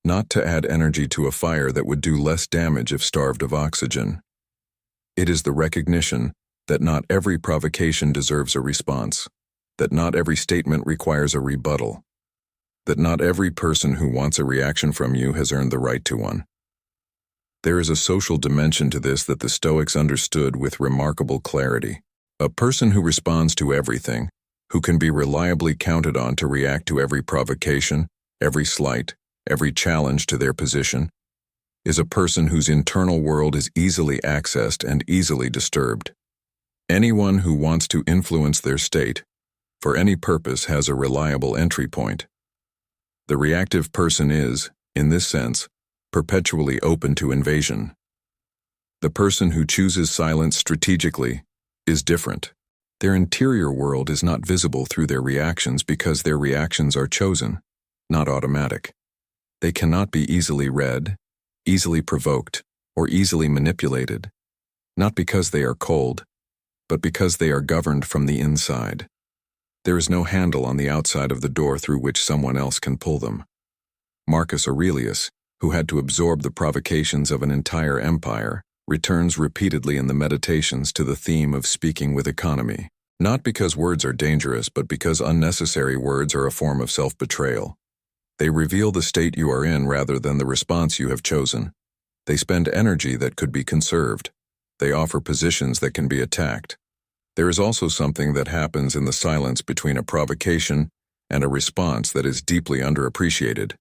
not to add energy to a fire that would do less damage if starved of oxygen. It is the recognition that not every provocation deserves a response, that not every statement requires a rebuttal, that not every person who wants a reaction from you has earned the right to one. There is a social dimension to this that the Stoics understood with remarkable clarity. A person who responds to everything, who can be reliably counted on to react to every provocation, every slight, every challenge to their position, is a person whose internal world is easily accessed and easily disturbed. Anyone who wants to influence their state, for any purpose, has a reliable entry point. The reactive person is, in this sense, perpetually open to invasion. The person who chooses silence strategically is different. Their interior world is not visible through their reactions because their reactions are chosen, not automatic. They cannot be easily read, easily provoked, or easily manipulated, not because they are cold, but because they are governed from the inside. There is no handle on the outside of the door through which someone else can pull them. Marcus Aurelius, who had to absorb the provocations of an entire empire, returns repeatedly in the Meditations to the theme of speaking with economy, not because words are dangerous, but because unnecessary words are a form of self-betrayal. They reveal the state you are in rather than the response you have chosen. They spend energy that could be conserved. They offer positions that can be attacked. There is also something that happens in the silence between a provocation and a response that is deeply underappreciated.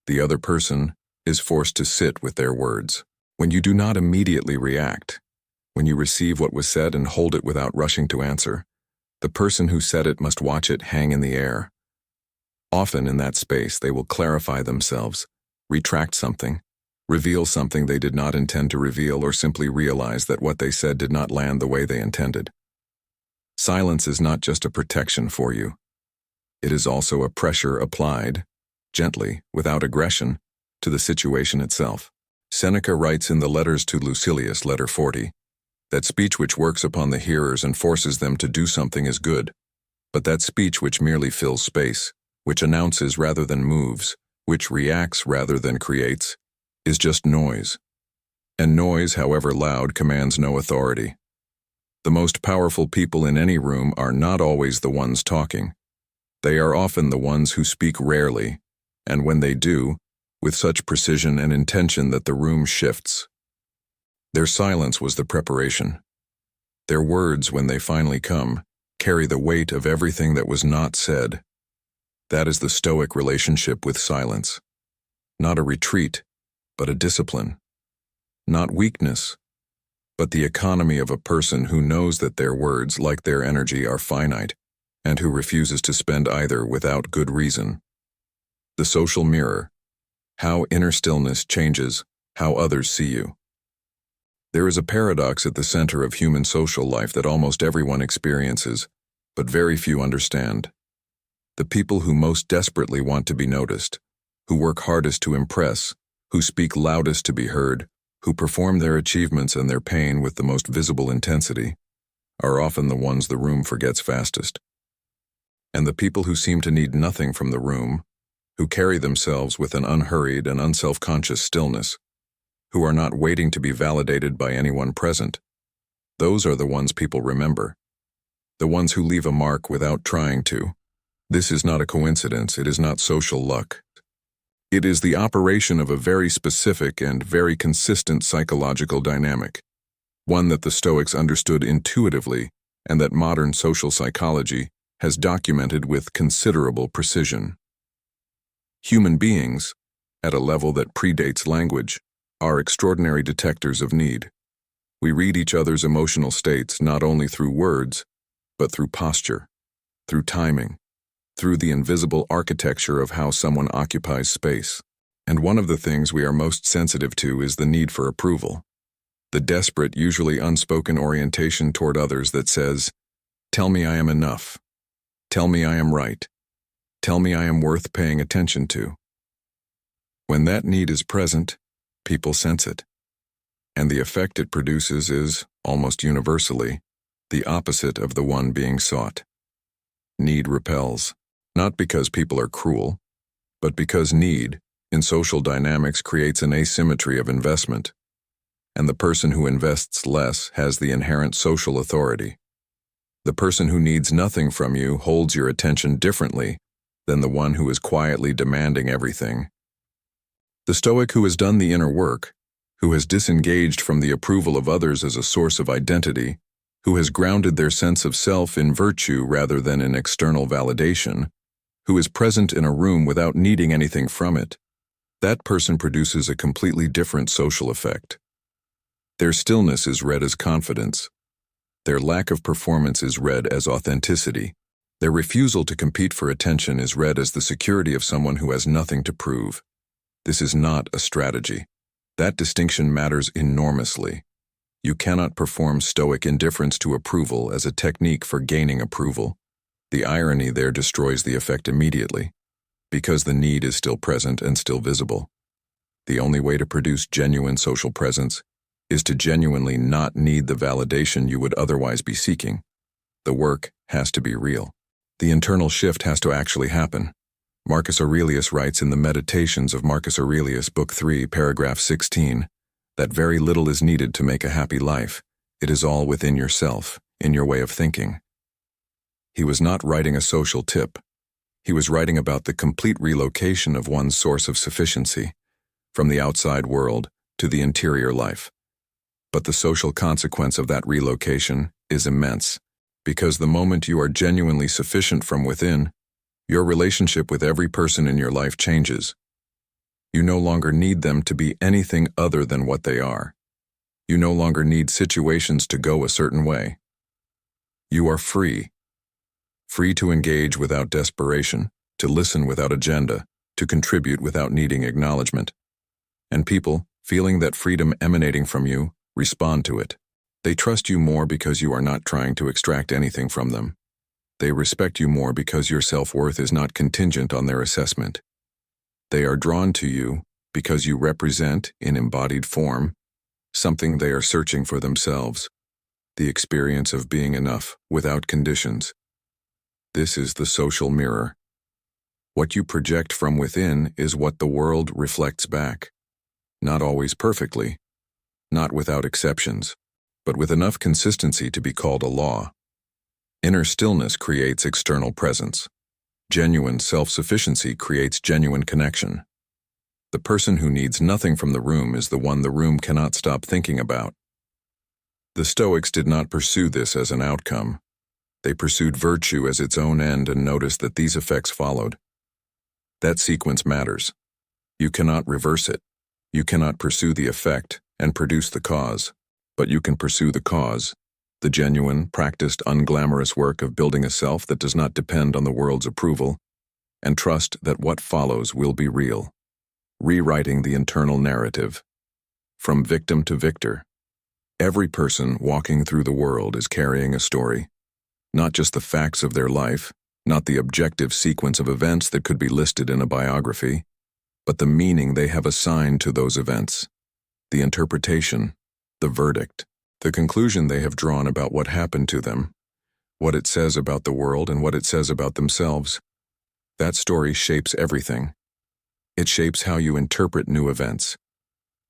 The other person is forced to sit with their words. When you do not immediately react, when you receive what was said and hold it without rushing to answer, the person who said it must watch it hang in the air. Often in that space they will clarify themselves, retract something, reveal something they did not intend to reveal, or simply realize that what they said did not land the way they intended. Silence is not just a protection for you. It is also a pressure applied, gently, without aggression, to the situation itself. Seneca writes in the Letters to Lucilius, letter 40, that speech which works upon the hearers and forces them to do something is good, but that speech which merely fills space, which announces rather than moves, which reacts rather than creates, is just noise. And noise, however loud, commands no authority. The most powerful people in any room are not always the ones talking. They are often the ones who speak rarely, and when they do, with such precision and intention that the room shifts. Their silence was the preparation. Their words, when they finally come, carry the weight of everything that was not said. That is the Stoic relationship with silence. Not a retreat, but a discipline. Not weakness, but the economy of a person who knows that their words, like their energy, are finite, and who refuses to spend either without good reason. The social mirror. How inner stillness changes how others see you. There is a paradox at the center of human social life that almost everyone experiences, but very few understand. The people who most desperately want to be noticed, who work hardest to impress, who speak loudest to be heard, who perform their achievements and their pain with the most visible intensity, are often the ones the room forgets fastest. And the people who seem to need nothing from the room, who carry themselves with an unhurried and unself-conscious stillness, who are not waiting to be validated by anyone present, those are the ones people remember, the ones who leave a mark without trying to. This is not a coincidence, it is not social luck. It is the operation of a very specific and very consistent psychological dynamic, one that the Stoics understood intuitively and that modern social psychology has documented with considerable precision. Human beings, at a level that predates language, are extraordinary detectors of need. We read each other's emotional states not only through words, but through posture, through timing, through the invisible architecture of how someone occupies space. And one of the things we are most sensitive to is the need for approval. The desperate, usually unspoken orientation toward others that says, "Tell me I am enough. Tell me I am right. Tell me I am worth paying attention to." When that need is present, people sense it. And the effect it produces is, almost universally, the opposite of the one being sought. Need repels, not because people are cruel, but because need, in social dynamics, creates an asymmetry of investment, and the person who invests less has the inherent social authority. The person who needs nothing from you holds your attention differently than the one who is quietly demanding everything. The Stoic who has done the inner work, who has disengaged from the approval of others as a source of identity, who has grounded their sense of self in virtue rather than in external validation, who is present in a room without needing anything from it, that person produces a completely different social effect. Their stillness is read as confidence. Their lack of performance is read as authenticity. Their refusal to compete for attention is read as the security of someone who has nothing to prove. This is not a strategy. That distinction matters enormously. You cannot perform Stoic indifference to approval as a technique for gaining approval. The irony there destroys the effect immediately, because the need is still present and still visible. The only way to produce genuine social presence is to genuinely not need the validation you would otherwise be seeking. The work has to be real. The internal shift has to actually happen. Marcus Aurelius writes in the Meditations of Marcus Aurelius, Book 3, paragraph 16, that very little is needed to make a happy life. It is all within yourself, in your way of thinking. He was not writing a social tip. He was writing about the complete relocation of one's source of sufficiency, from the outside world to the interior life. But the social consequence of that relocation is immense, because the moment you are genuinely sufficient from within, your relationship with every person in your life changes. You no longer need them to be anything other than what they are. You no longer need situations to go a certain way. You are free. Free to engage without desperation, to listen without agenda, to contribute without needing acknowledgement. And people, feeling that freedom emanating from you, respond to it. They trust you more because you are not trying to extract anything from them. They respect you more because your self-worth is not contingent on their assessment. They are drawn to you because you represent, in embodied form, something they are searching for themselves, the experience of being enough without conditions. This is the social mirror. What you project from within is what the world reflects back. Not always perfectly, not without exceptions, but with enough consistency to be called a law. Inner stillness creates external presence. Genuine self-sufficiency creates genuine connection. The person who needs nothing from the room is the one the room cannot stop thinking about. The Stoics did not pursue this as an outcome. They pursued virtue as its own end and noticed that these effects followed. That sequence matters. You cannot reverse it. You cannot pursue the effect and produce the cause, but you can pursue the cause, the genuine, practiced, unglamorous work of building a self that does not depend on the world's approval, and trust that what follows will be real. Rewriting the internal narrative. From victim to victor. Every person walking through the world is carrying a story. Not just the facts of their life, not the objective sequence of events that could be listed in a biography, but the meaning they have assigned to those events. The interpretation, the verdict, the conclusion they have drawn about what happened to them, what it says about the world and what it says about themselves. That story shapes everything. It shapes how you interpret new events,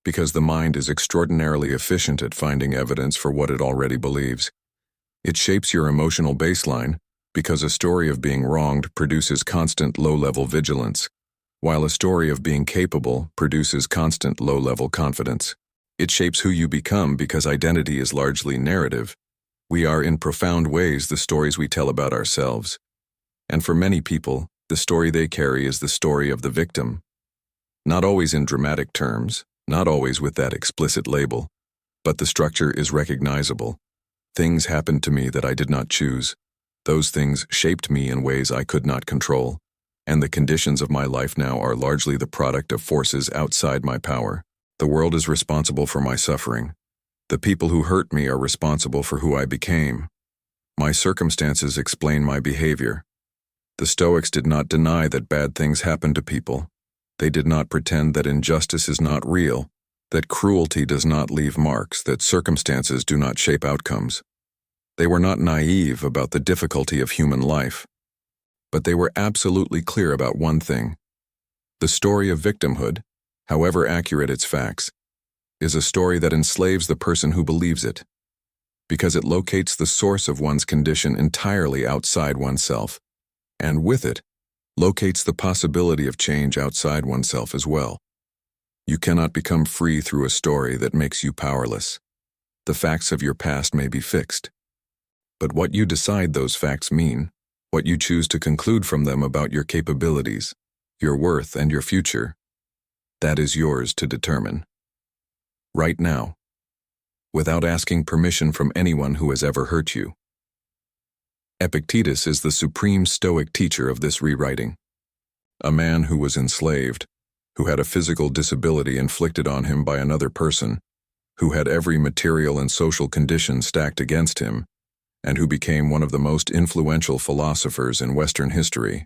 because the mind is extraordinarily efficient at finding evidence for what it already believes. It shapes your emotional baseline, because a story of being wronged produces constant low-level vigilance, while a story of being capable produces constant low-level confidence. It shapes who you become because identity is largely narrative. We are in profound ways the stories we tell about ourselves. And for many people, the story they carry is the story of the victim. Not always in dramatic terms, not always with that explicit label, but the structure is recognizable. Things happened to me that I did not choose. Those things shaped me in ways I could not control, and the conditions of my life now are largely the product of forces outside my power. The world is responsible for my suffering. The people who hurt me are responsible for who I became. My circumstances explain my behavior. The Stoics did not deny that bad things happen to people. They did not pretend that injustice is not real, that cruelty does not leave marks, that circumstances do not shape outcomes. They were not naive about the difficulty of human life. But they were absolutely clear about one thing. The story of victimhood, however accurate its facts, is a story that enslaves the person who believes it, because it locates the source of one's condition entirely outside oneself, and with it, locates the possibility of change outside oneself as well. You cannot become free through a story that makes you powerless. The facts of your past may be fixed, but what you decide those facts mean, what you choose to conclude from them about your capabilities, your worth, and your future, that is yours to determine. Right now, without asking permission from anyone who has ever hurt you. Epictetus is the supreme Stoic teacher of this rewriting. A man who was enslaved, who had a physical disability inflicted on him by another person, who had every material and social condition stacked against him, and who became one of the most influential philosophers in Western history.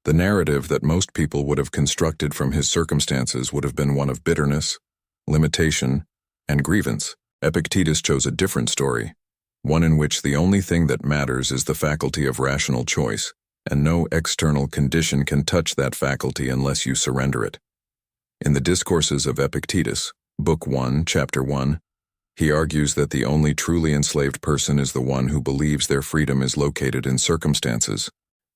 The narrative that most people would have constructed from his circumstances would have been one of bitterness, limitation, and grievance. Epictetus chose a different story, one in which the only thing that matters is the faculty of rational choice, and no external condition can touch that faculty unless you surrender it. In the Discourses of Epictetus, Book 1, Chapter 1, he argues that the only truly enslaved person is the one who believes their freedom is located in circumstances.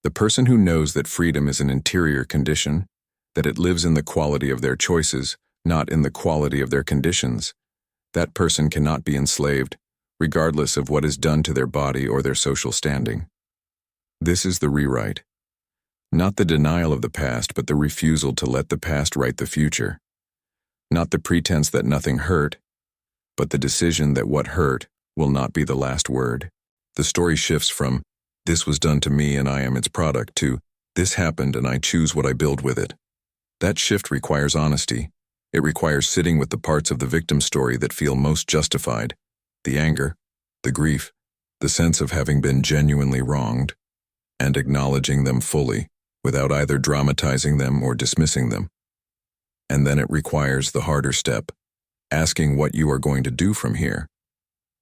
The person who knows that freedom is an interior condition, that it lives in the quality of their choices, not in the quality of their conditions, that person cannot be enslaved, regardless of what is done to their body or their social standing. This is the rewrite. Not the denial of the past, but the refusal to let the past write the future. Not the pretense that nothing hurt, but the decision that what hurt will not be the last word. The story shifts from, "This was done to me and I am its product," to, "This happened and I choose what I build with it." That shift requires honesty. It requires sitting with the parts of the victim story that feel most justified, the anger, the grief, the sense of having been genuinely wronged, and acknowledging them fully, without either dramatizing them or dismissing them. And then it requires the harder step, asking what you are going to do from here,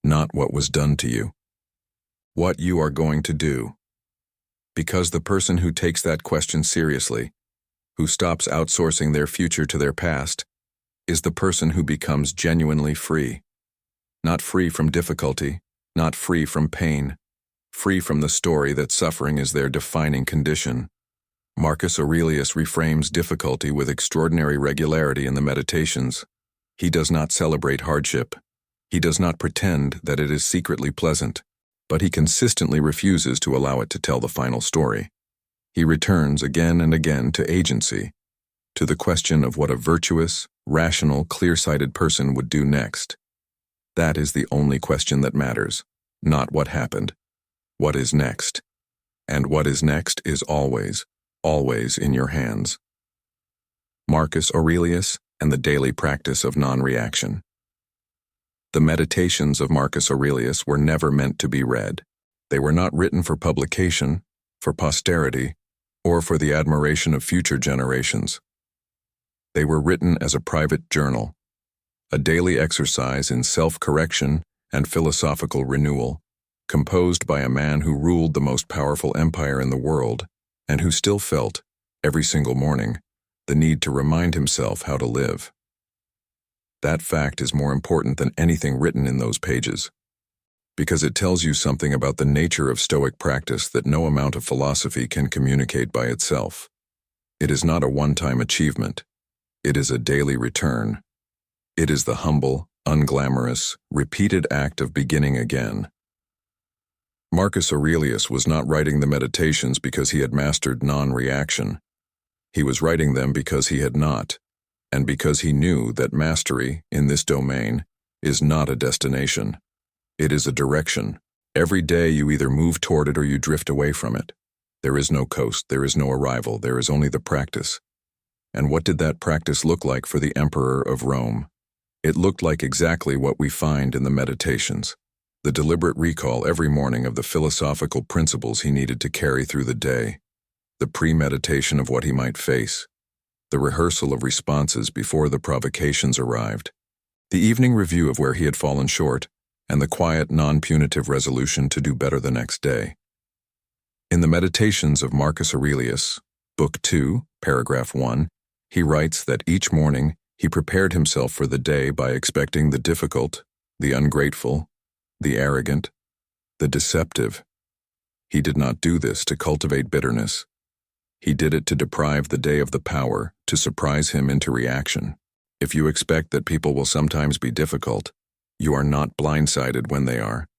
not what was done to you. What you are going to do. Because the person who takes that question seriously, who stops outsourcing their future to their past, is the person who becomes genuinely free. Not free from difficulty, not free from pain, free from the story that suffering is their defining condition. Marcus Aurelius reframes difficulty with extraordinary regularity in the Meditations. He does not celebrate hardship. He does not pretend that it is secretly pleasant, but he consistently refuses to allow it to tell the final story. He returns again and again to agency, to the question of what a virtuous, rational, clear-sighted person would do next. That is the only question that matters, not what happened. What is next? And what is next is always, always in your hands. Marcus Aurelius and the daily practice of non-reaction. The Meditations of Marcus Aurelius were never meant to be read. They were not written for publication, for posterity, or for the admiration of future generations. They were written as a private journal, a daily exercise in self-correction and philosophical renewal, composed by a man who ruled the most powerful empire in the world and who still felt, every single morning, the need to remind himself how to live. That fact is more important than anything written in those pages, because it tells you something about the nature of Stoic practice that no amount of philosophy can communicate by itself. It is not a one-time achievement. It is a daily return. It is the humble, unglamorous, repeated act of beginning again. Marcus Aurelius was not writing the Meditations because he had mastered non-reaction. He was writing them because he had not, and because he knew that mastery, in this domain, is not a destination. It is a direction. Every day you either move toward it or you drift away from it. There is no coast, there is no arrival, there is only the practice. And what did that practice look like for the Emperor of Rome? It looked like exactly what we find in the Meditations. The deliberate recall every morning of the philosophical principles he needed to carry through the day, the premeditation of what he might face, the rehearsal of responses before the provocations arrived, the evening review of where he had fallen short, and the quiet, non-punitive resolution to do better the next day. In the Meditations of Marcus Aurelius, Book 2, Paragraph 1, he writes that each morning he prepared himself for the day by expecting the difficult, the ungrateful, the arrogant, the deceptive. He did not do this to cultivate bitterness. He did it to deprive the day of the power to surprise him into reaction. If you expect that people will sometimes be difficult, you are not blindsided when they are.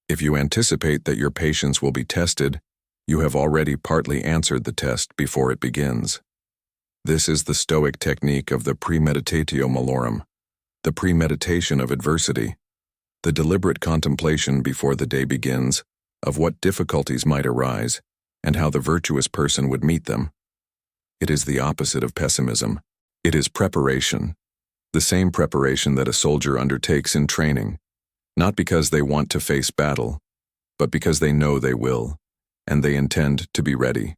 If you anticipate that your patience will be tested, you have already partly answered the test before it begins. This is the Stoic technique of the premeditatio malorum, the premeditation of adversity, the deliberate contemplation before the day begins of what difficulties might arise and how the virtuous person would meet them. It is the opposite of pessimism. It is preparation, the same preparation that a soldier undertakes in training, not because they want to face battle, but because they know they will, and they intend to be ready.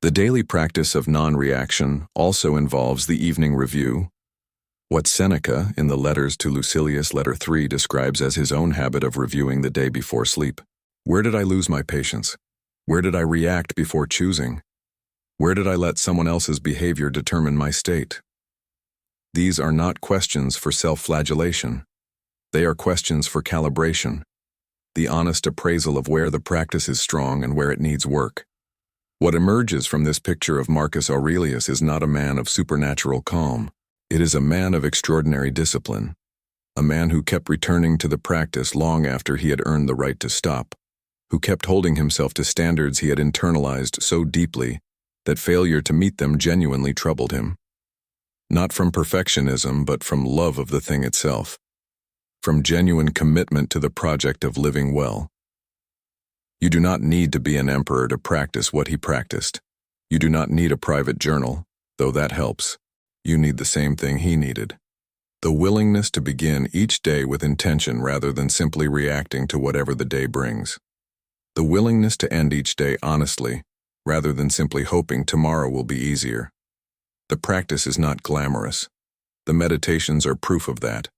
The daily practice of non-reaction also involves the evening review, what Seneca, in the Letters to Lucilius, Letter 3, describes as his own habit of reviewing the day before sleep. Where did I lose my patience? Where did I react before choosing? Where did I let someone else's behavior determine my state? These are not questions for self-flagellation. They are questions for calibration, the honest appraisal of where the practice is strong and where it needs work. What emerges from this picture of Marcus Aurelius is not a man of supernatural calm. It is a man of extraordinary discipline, a man who kept returning to the practice long after he had earned the right to stop, who kept holding himself to standards he had internalized so deeply that failure to meet them genuinely troubled him. Not from perfectionism, but from love of the thing itself, from genuine commitment to the project of living well. You do not need to be an emperor to practice what he practiced. You do not need a private journal, though that helps. You need the same thing he needed. The willingness to begin each day with intention rather than simply reacting to whatever the day brings. The willingness to end each day honestly, rather than simply hoping tomorrow will be easier. The practice is not glamorous. The meditations are proof of that.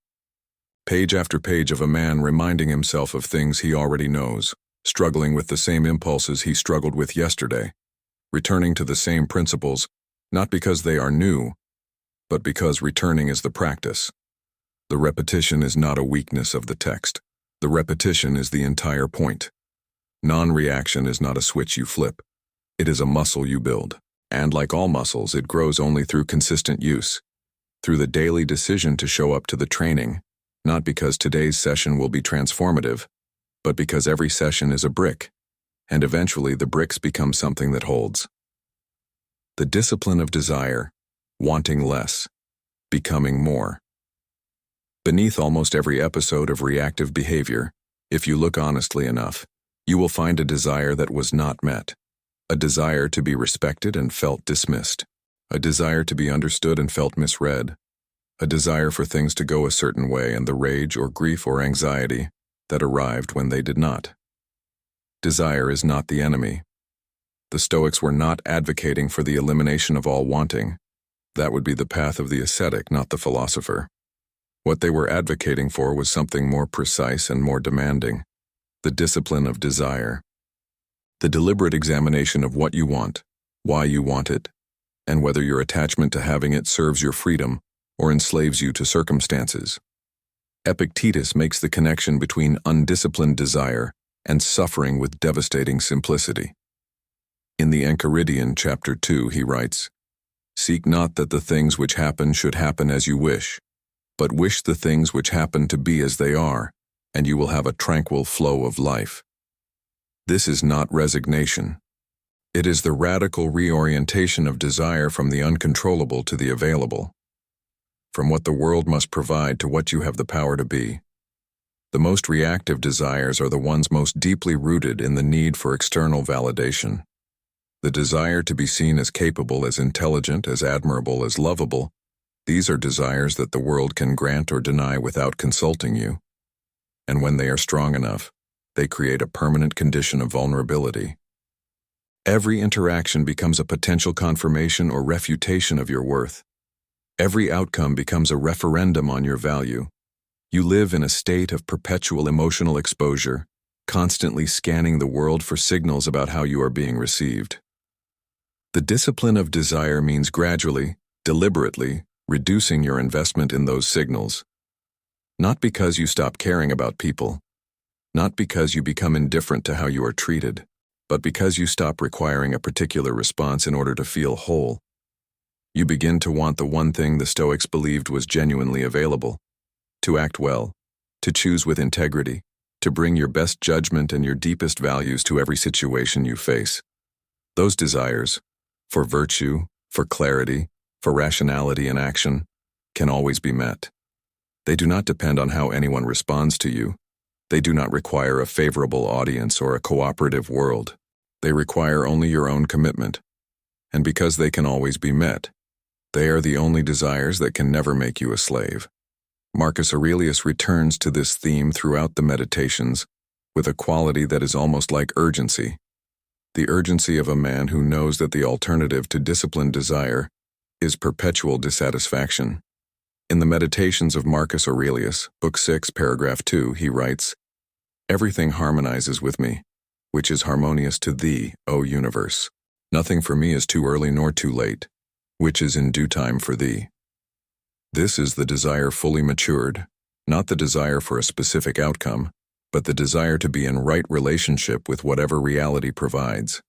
Page after page of a man reminding himself of things he already knows, struggling with the same impulses he struggled with yesterday, returning to the same principles, not because they are new, but because returning is the practice. The repetition is not a weakness of the text. The repetition is the entire point. Non-reaction is not a switch you flip. It is a muscle you build. And like all muscles, it grows only through consistent use, through the daily decision to show up to the training, not because today's session will be transformative, but because every session is a brick, and eventually the bricks become something that holds. The discipline of desire, wanting less, becoming more. Beneath almost every episode of reactive behavior, if you look honestly enough, you will find a desire that was not met, a desire to be respected and felt dismissed, a desire to be understood and felt misread, a desire for things to go a certain way and the rage or grief or anxiety that arrived when they did not. Desire is not the enemy. The Stoics were not advocating for the elimination of all wanting. That would be the path of the ascetic, not the philosopher. What they were advocating for was something more precise and more demanding, the discipline of desire. The deliberate examination of what you want, why you want it, and whether your attachment to having it serves your freedom or enslaves you to circumstances. Epictetus makes the connection between undisciplined desire and suffering with devastating simplicity. In the Enchiridion, chapter 2, he writes, "Seek not that the things which happen should happen as you wish, but wish the things which happen to be as they are, and you will have a tranquil flow of life." This is not resignation. It is the radical reorientation of desire from the uncontrollable to the available, from what the world must provide to what you have the power to be. The most reactive desires are the ones most deeply rooted in the need for external validation. The desire to be seen as capable, as intelligent, as admirable, as lovable, these are desires that the world can grant or deny without consulting you. And when they are strong enough, they create a permanent condition of vulnerability. Every interaction becomes a potential confirmation or refutation of your worth. Every outcome becomes a referendum on your value. You live in a state of perpetual emotional exposure, constantly scanning the world for signals about how you are being received. The discipline of desire means gradually, deliberately, reducing your investment in those signals. Not because you stop caring about people, not because you become indifferent to how you are treated, but because you stop requiring a particular response in order to feel whole. You begin to want the one thing the Stoics believed was genuinely available: to act well, to choose with integrity, to bring your best judgment and your deepest values to every situation you face. Those desires, for virtue, for clarity, for rationality in action, can always be met. They do not depend on how anyone responds to you. They do not require a favorable audience or a cooperative world. They require only your own commitment. And because they can always be met, They are the only desires that can never make you a slave. Marcus Aurelius returns to this theme throughout the Meditations with a quality that is almost like urgency. The urgency of a man who knows that the alternative to disciplined desire is perpetual dissatisfaction. In the Meditations of Marcus Aurelius, Book 6, paragraph 2, he writes, "Everything harmonizes with me, which is harmonious to thee, O universe. Nothing for me is too early nor too late, which is in due time for thee." This is the desire fully matured, not the desire for a specific outcome, but the desire to be in right relationship with whatever reality provides.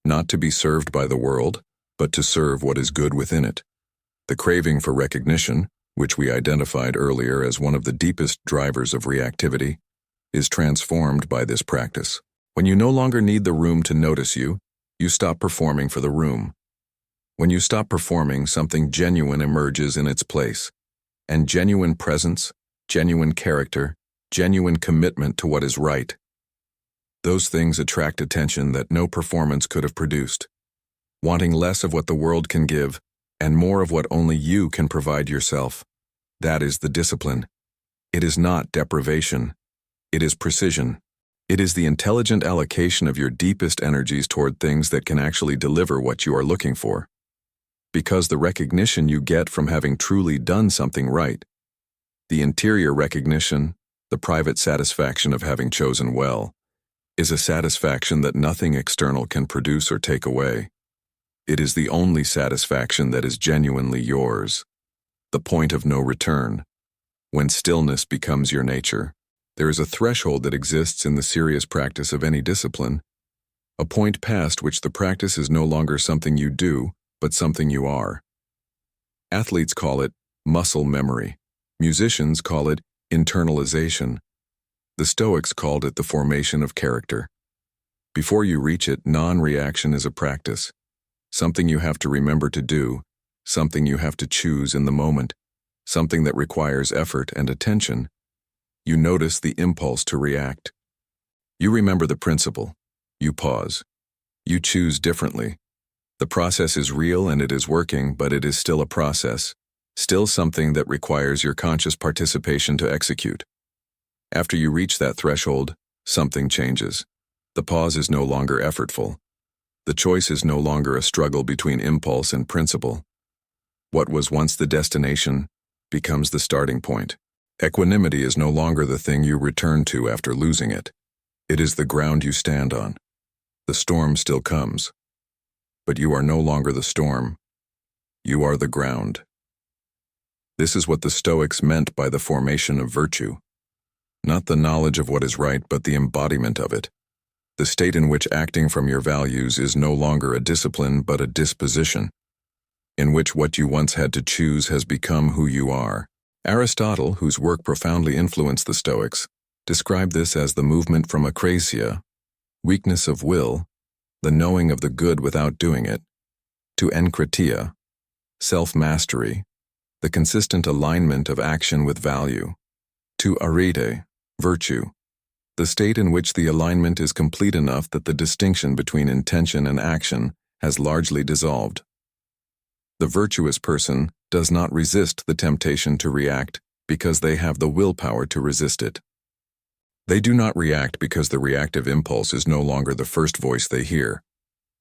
Not to be served by the world, but to serve what is good within it. The craving for recognition, which we identified earlier as one of the deepest drivers of reactivity, is transformed by this practice. When you no longer need the room to notice you, you stop performing for the room. When you stop performing, something genuine emerges in its place. And genuine presence, genuine character, genuine commitment to what is right. Those things attract attention that no performance could have produced. Wanting less of what the world can give, and more of what only you can provide yourself. That is the discipline. It is not deprivation. It is precision. It is the intelligent allocation of your deepest energies toward things that can actually deliver what you are looking for. Because the recognition you get from having truly done something right, the interior recognition, the private satisfaction of having chosen well, is a satisfaction that nothing external can produce or take away. It is the only satisfaction that is genuinely yours. The point of no return. When stillness becomes your nature, there is a threshold that exists in the serious practice of any discipline, a point past which the practice is no longer something you do, but something you are. Athletes call it muscle memory. Musicians call it internalization. The Stoics called it the formation of character. Before you reach it, non-reaction is a practice. Something you have to remember to do, something you have to choose in the moment, something that requires effort and attention. You notice the impulse to react. You remember the principle. You pause. You choose differently. The process is real and it is working, but it is still a process, still something that requires your conscious participation to execute. After you reach that threshold, something changes. The pause is no longer effortful. The choice is no longer a struggle between impulse and principle. What was once the destination becomes the starting point. Equanimity is no longer the thing you return to after losing it. It is the ground you stand on. The storm still comes. But you are no longer the storm. You are the ground. This is what the Stoics meant by the formation of virtue. Not the knowledge of what is right, but the embodiment of it. The state in which acting from your values is no longer a discipline but a disposition, in which what you once had to choose has become who you are. Aristotle, whose work profoundly influenced the Stoics, described this as the movement from akrasia, weakness of will, the knowing of the good without doing it, to enkratia, self-mastery, the consistent alignment of action with value, to arete, virtue, the state in which the alignment is complete enough that the distinction between intention and action has largely dissolved. The virtuous person does not resist the temptation to react because they have the willpower to resist it. They do not react because the reactive impulse is no longer the first voice they hear.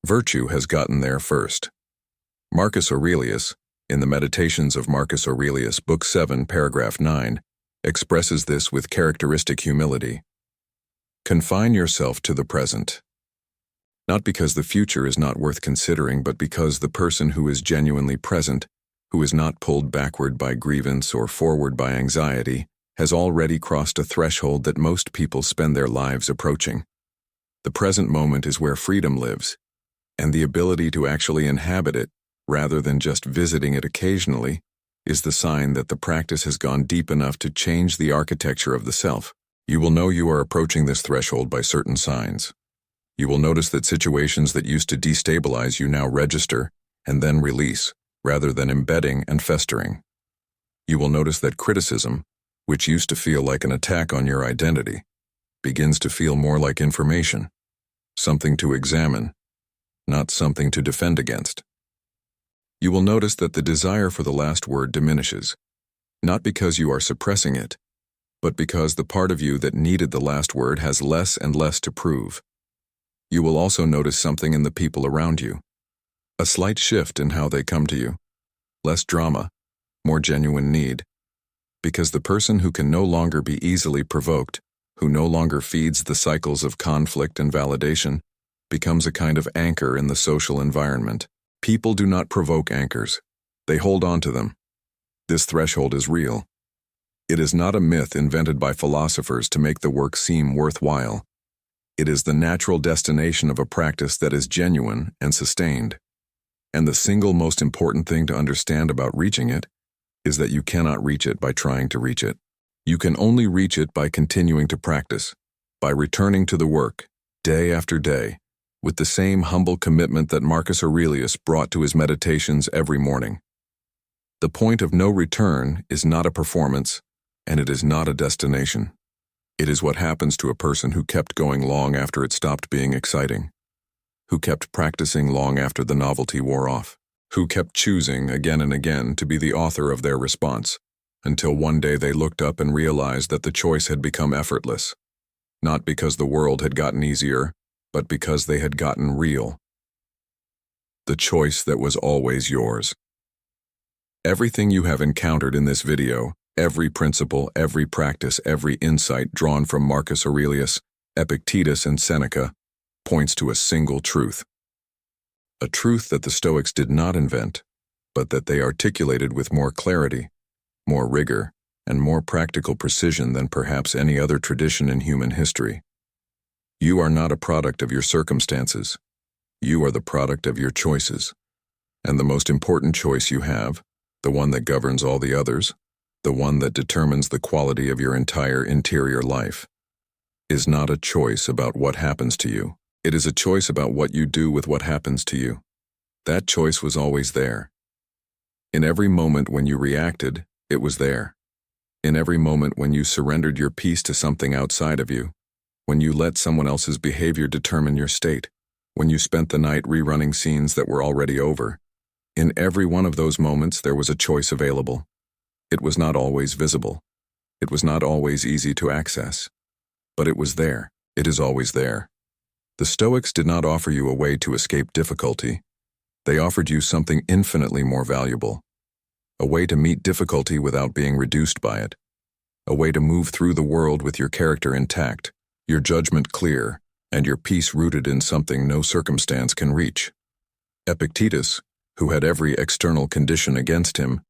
Virtue has gotten there first. Marcus Aurelius, in the Meditations of Marcus Aurelius, Book 7, paragraph 9, expresses this with characteristic humility. Confine yourself to the present. Not because the future is not worth considering, but because the person who is genuinely present, who is not pulled backward by grievance or forward by anxiety, has already crossed a threshold that most people spend their lives approaching. The present moment is where freedom lives, and the ability to actually inhabit it, rather than just visiting it occasionally, is the sign that the practice has gone deep enough to change the architecture of the self. You will know you are approaching this threshold by certain signs. You will notice that situations that used to destabilize you now register and then release, rather than embedding and festering. You will notice that criticism, which used to feel like an attack on your identity, begins to feel more like information, something to examine, not something to defend against. you will notice that the desire for the last word diminishes, not because you are suppressing it, but because the part of you that needed the last word has less and less to prove. You will also notice something in the people around you, a slight shift in how they come to you, less drama, more genuine need, because the person who can no longer be easily provoked, who no longer feeds the cycles of conflict and validation, becomes a kind of anchor in the social environment. People do not provoke anchors. They hold on to them. This threshold is real. It is not a myth invented by philosophers to make the work seem worthwhile. It is the natural destination of a practice that is genuine and sustained. And the single most important thing to understand about reaching it is that you cannot reach it by trying to reach it. You can only reach it by continuing to practice, by returning to the work, day after day, with the same humble commitment that Marcus Aurelius brought to his meditations every morning. The point of no return is not a performance, and it is not a destination. It is what happens to a person who kept going long after it stopped being exciting, who kept practicing long after the novelty wore off, who kept choosing again and again to be the author of their response, until one day they looked up and realized that the choice had become effortless, not because the world had gotten easier, but because they had gotten real. The choice that was always yours. Everything you have encountered in this video, every principle, every practice, every insight drawn from Marcus Aurelius, Epictetus, and Seneca, points to a single truth. A truth that the Stoics did not invent, but that they articulated with more clarity, more rigor, and more practical precision than perhaps any other tradition in human history. You are not a product of your circumstances. You are the product of your choices. And the most important choice you have, the one that governs all the others, the one that determines the quality of your entire interior life, is not a choice about what happens to you. It is a choice about what you do with what happens to you. That choice was always there. In every moment when you reacted, it was there. In every moment when you surrendered your peace to something outside of you, when you let someone else's behavior determine your state, when you spent the night rerunning scenes that were already over, in every one of those moments there was a choice available. It was not always visible. It was not always easy to access. But it was there. It is always there. The Stoics did not offer you a way to escape difficulty. They offered you something infinitely more valuable. A way to meet difficulty without being reduced by it. A way to move through the world with your character intact, your judgment clear, and your peace rooted in something no circumstance can reach. Epictetus, who had every external condition against him,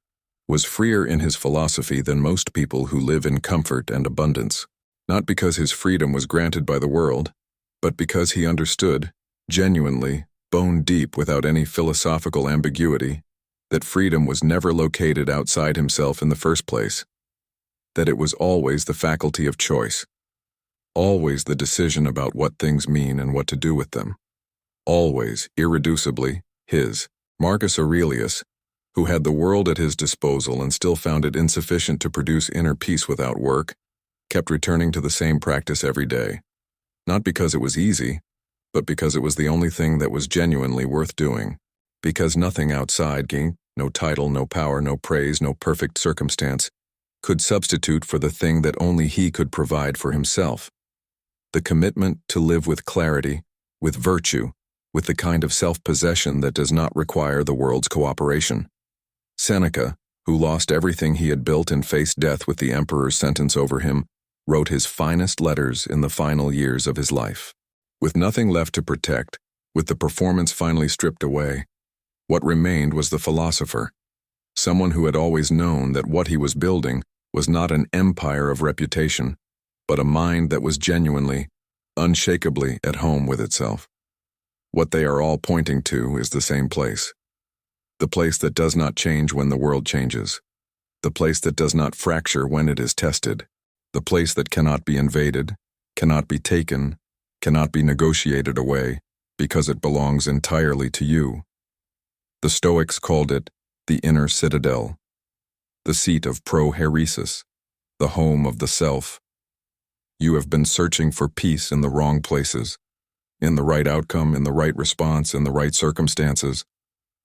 was freer in his philosophy than most people who live in comfort and abundance, not because his freedom was granted by the world, but because he understood, genuinely, bone deep without any philosophical ambiguity, that freedom was never located outside himself in the first place, that it was always the faculty of choice, always the decision about what things mean and what to do with them, always, irreducibly, his. Marcus Aurelius, who had the world at his disposal and still found it insufficient to produce inner peace without work, kept returning to the same practice every day, not because it was easy, but because it was the only thing that was genuinely worth doing, because nothing outside gain, no title, no power, no praise, no perfect circumstance, could substitute for the thing that only he could provide for himself. The commitment to live with clarity, with virtue, with the kind of self-possession that does not require the world's cooperation. Seneca, who lost everything he had built and faced death with the emperor's sentence over him, wrote his finest letters in the final years of his life. With nothing left to protect, with the performance finally stripped away, what remained was the philosopher, someone who had always known that what he was building was not an empire of reputation, but a mind that was genuinely, unshakably at home with itself. What they are all pointing to is the same place. The place that does not change when the world changes. The place that does not fracture when it is tested. The place that cannot be invaded, cannot be taken, cannot be negotiated away, because it belongs entirely to you. The Stoics called it the inner citadel, the seat of prohairesis, the home of the self. You have been searching for peace in the wrong places, in the right outcome, in the right response, in the right circumstances,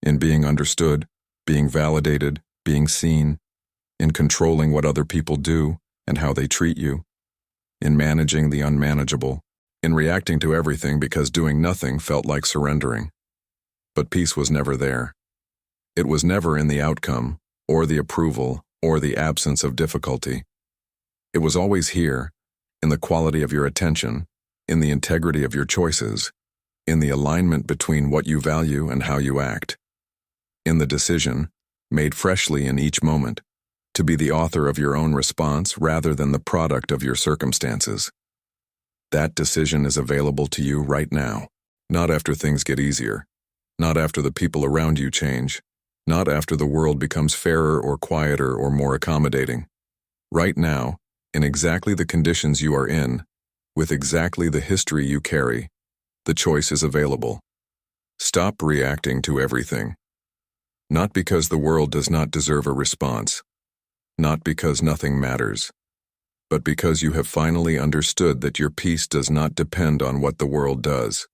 in being understood, being validated, being seen, in controlling what other people do and how they treat you, in managing the unmanageable, in reacting to everything because doing nothing felt like surrendering. But peace was never there. It was never in the outcome, or the approval, or the absence of difficulty. It was always here, in the quality of your attention, in the integrity of your choices, in the alignment between what you value and how you act, in the decision, made freshly in each moment, to be the author of your own response rather than the product of your circumstances. That decision is available to you right now, not after things get easier, not after the people around you change, not after the world becomes fairer or quieter or more accommodating. Right now, in exactly the conditions you are in, with exactly the history you carry, the choice is available. Stop reacting to everything. Not because the world does not deserve a response, not because nothing matters, but because you have finally understood that your peace does not depend on what the world does.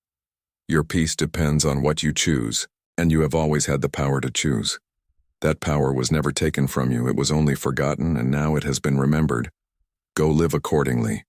Your peace depends on what you choose, and you have always had the power to choose. That power was never taken from you, it was only forgotten, and now it has been remembered. Go live accordingly.